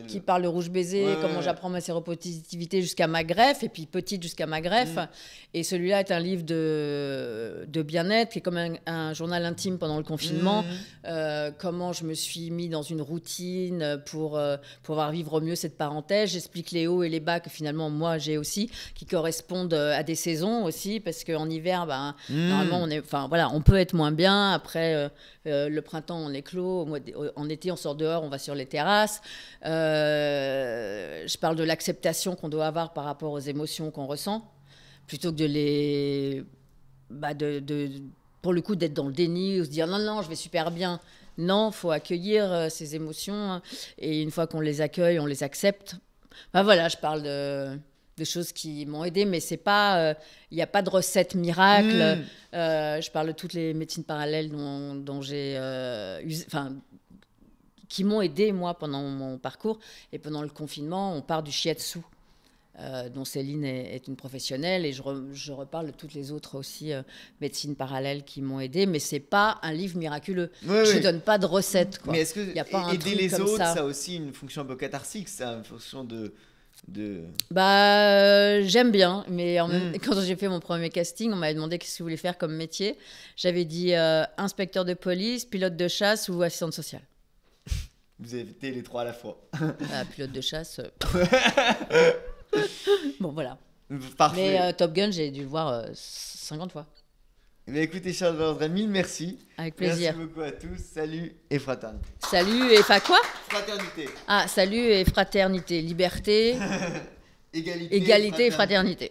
qui parle de rouge baiser, comment j'apprends ma séropositivité jusqu'à ma greffe, et puis petite jusqu'à ma greffe. Et celui-là est un livre de bien-être, qui est comme un journal intime pendant le confinement. Comment je me suis mis dans une routine pour pouvoir vivre au mieux cette parenthèse. J'explique les hauts et les bas que finalement moi j'ai aussi, qui correspondent à des saisons aussi, parce qu'en hiver, normalement on peut être moins bien. Après le printemps on est clos, en été on sort dehors, on va sur les terrasses. Je parle de l'acceptation qu'on doit avoir par rapport aux émotions qu'on ressent, plutôt que de les pour le coup d'être dans le déni ou se dire non je vais super bien. Non, faut accueillir ces émotions, et une fois qu'on les accueille, on les accepte. Voilà, je parle de choses qui m'ont aidée, mais c'est pas, il n'y a pas de recette miracle. Je parle de toutes les médecines parallèles dont j'ai qui m'ont aidée moi pendant mon parcours. Et pendant le confinement, on part du shiatsu, dont Céline est une professionnelle, et je reparle de toutes les autres aussi médecines parallèles qui m'ont aidée, mais c'est pas un livre miraculeux. Je donne pas de recettes, quoi. Mais est-ce que y a pas un aider truc les comme autres, ça a aussi une fonction un peu catharsique, ça, une fonction de... J'aime bien, mais quand j'ai fait mon premier casting, on m'avait demandé qu'est-ce que vous voulez faire comme métier. J'avais dit inspecteur de police, pilote de chasse ou assistante sociale. Vous avez été les trois à la fois. Pilote de chasse. Bon, voilà. Parfait. Mais Top Gun, j'ai dû le voir 50 fois. Mais écoutez, Charlotte Valandrey, mille merci. Avec plaisir. Merci beaucoup à tous. Salut et fraternité. Salut et quoi? Fraternité. Salut et fraternité. Liberté, Égalité et fraternité.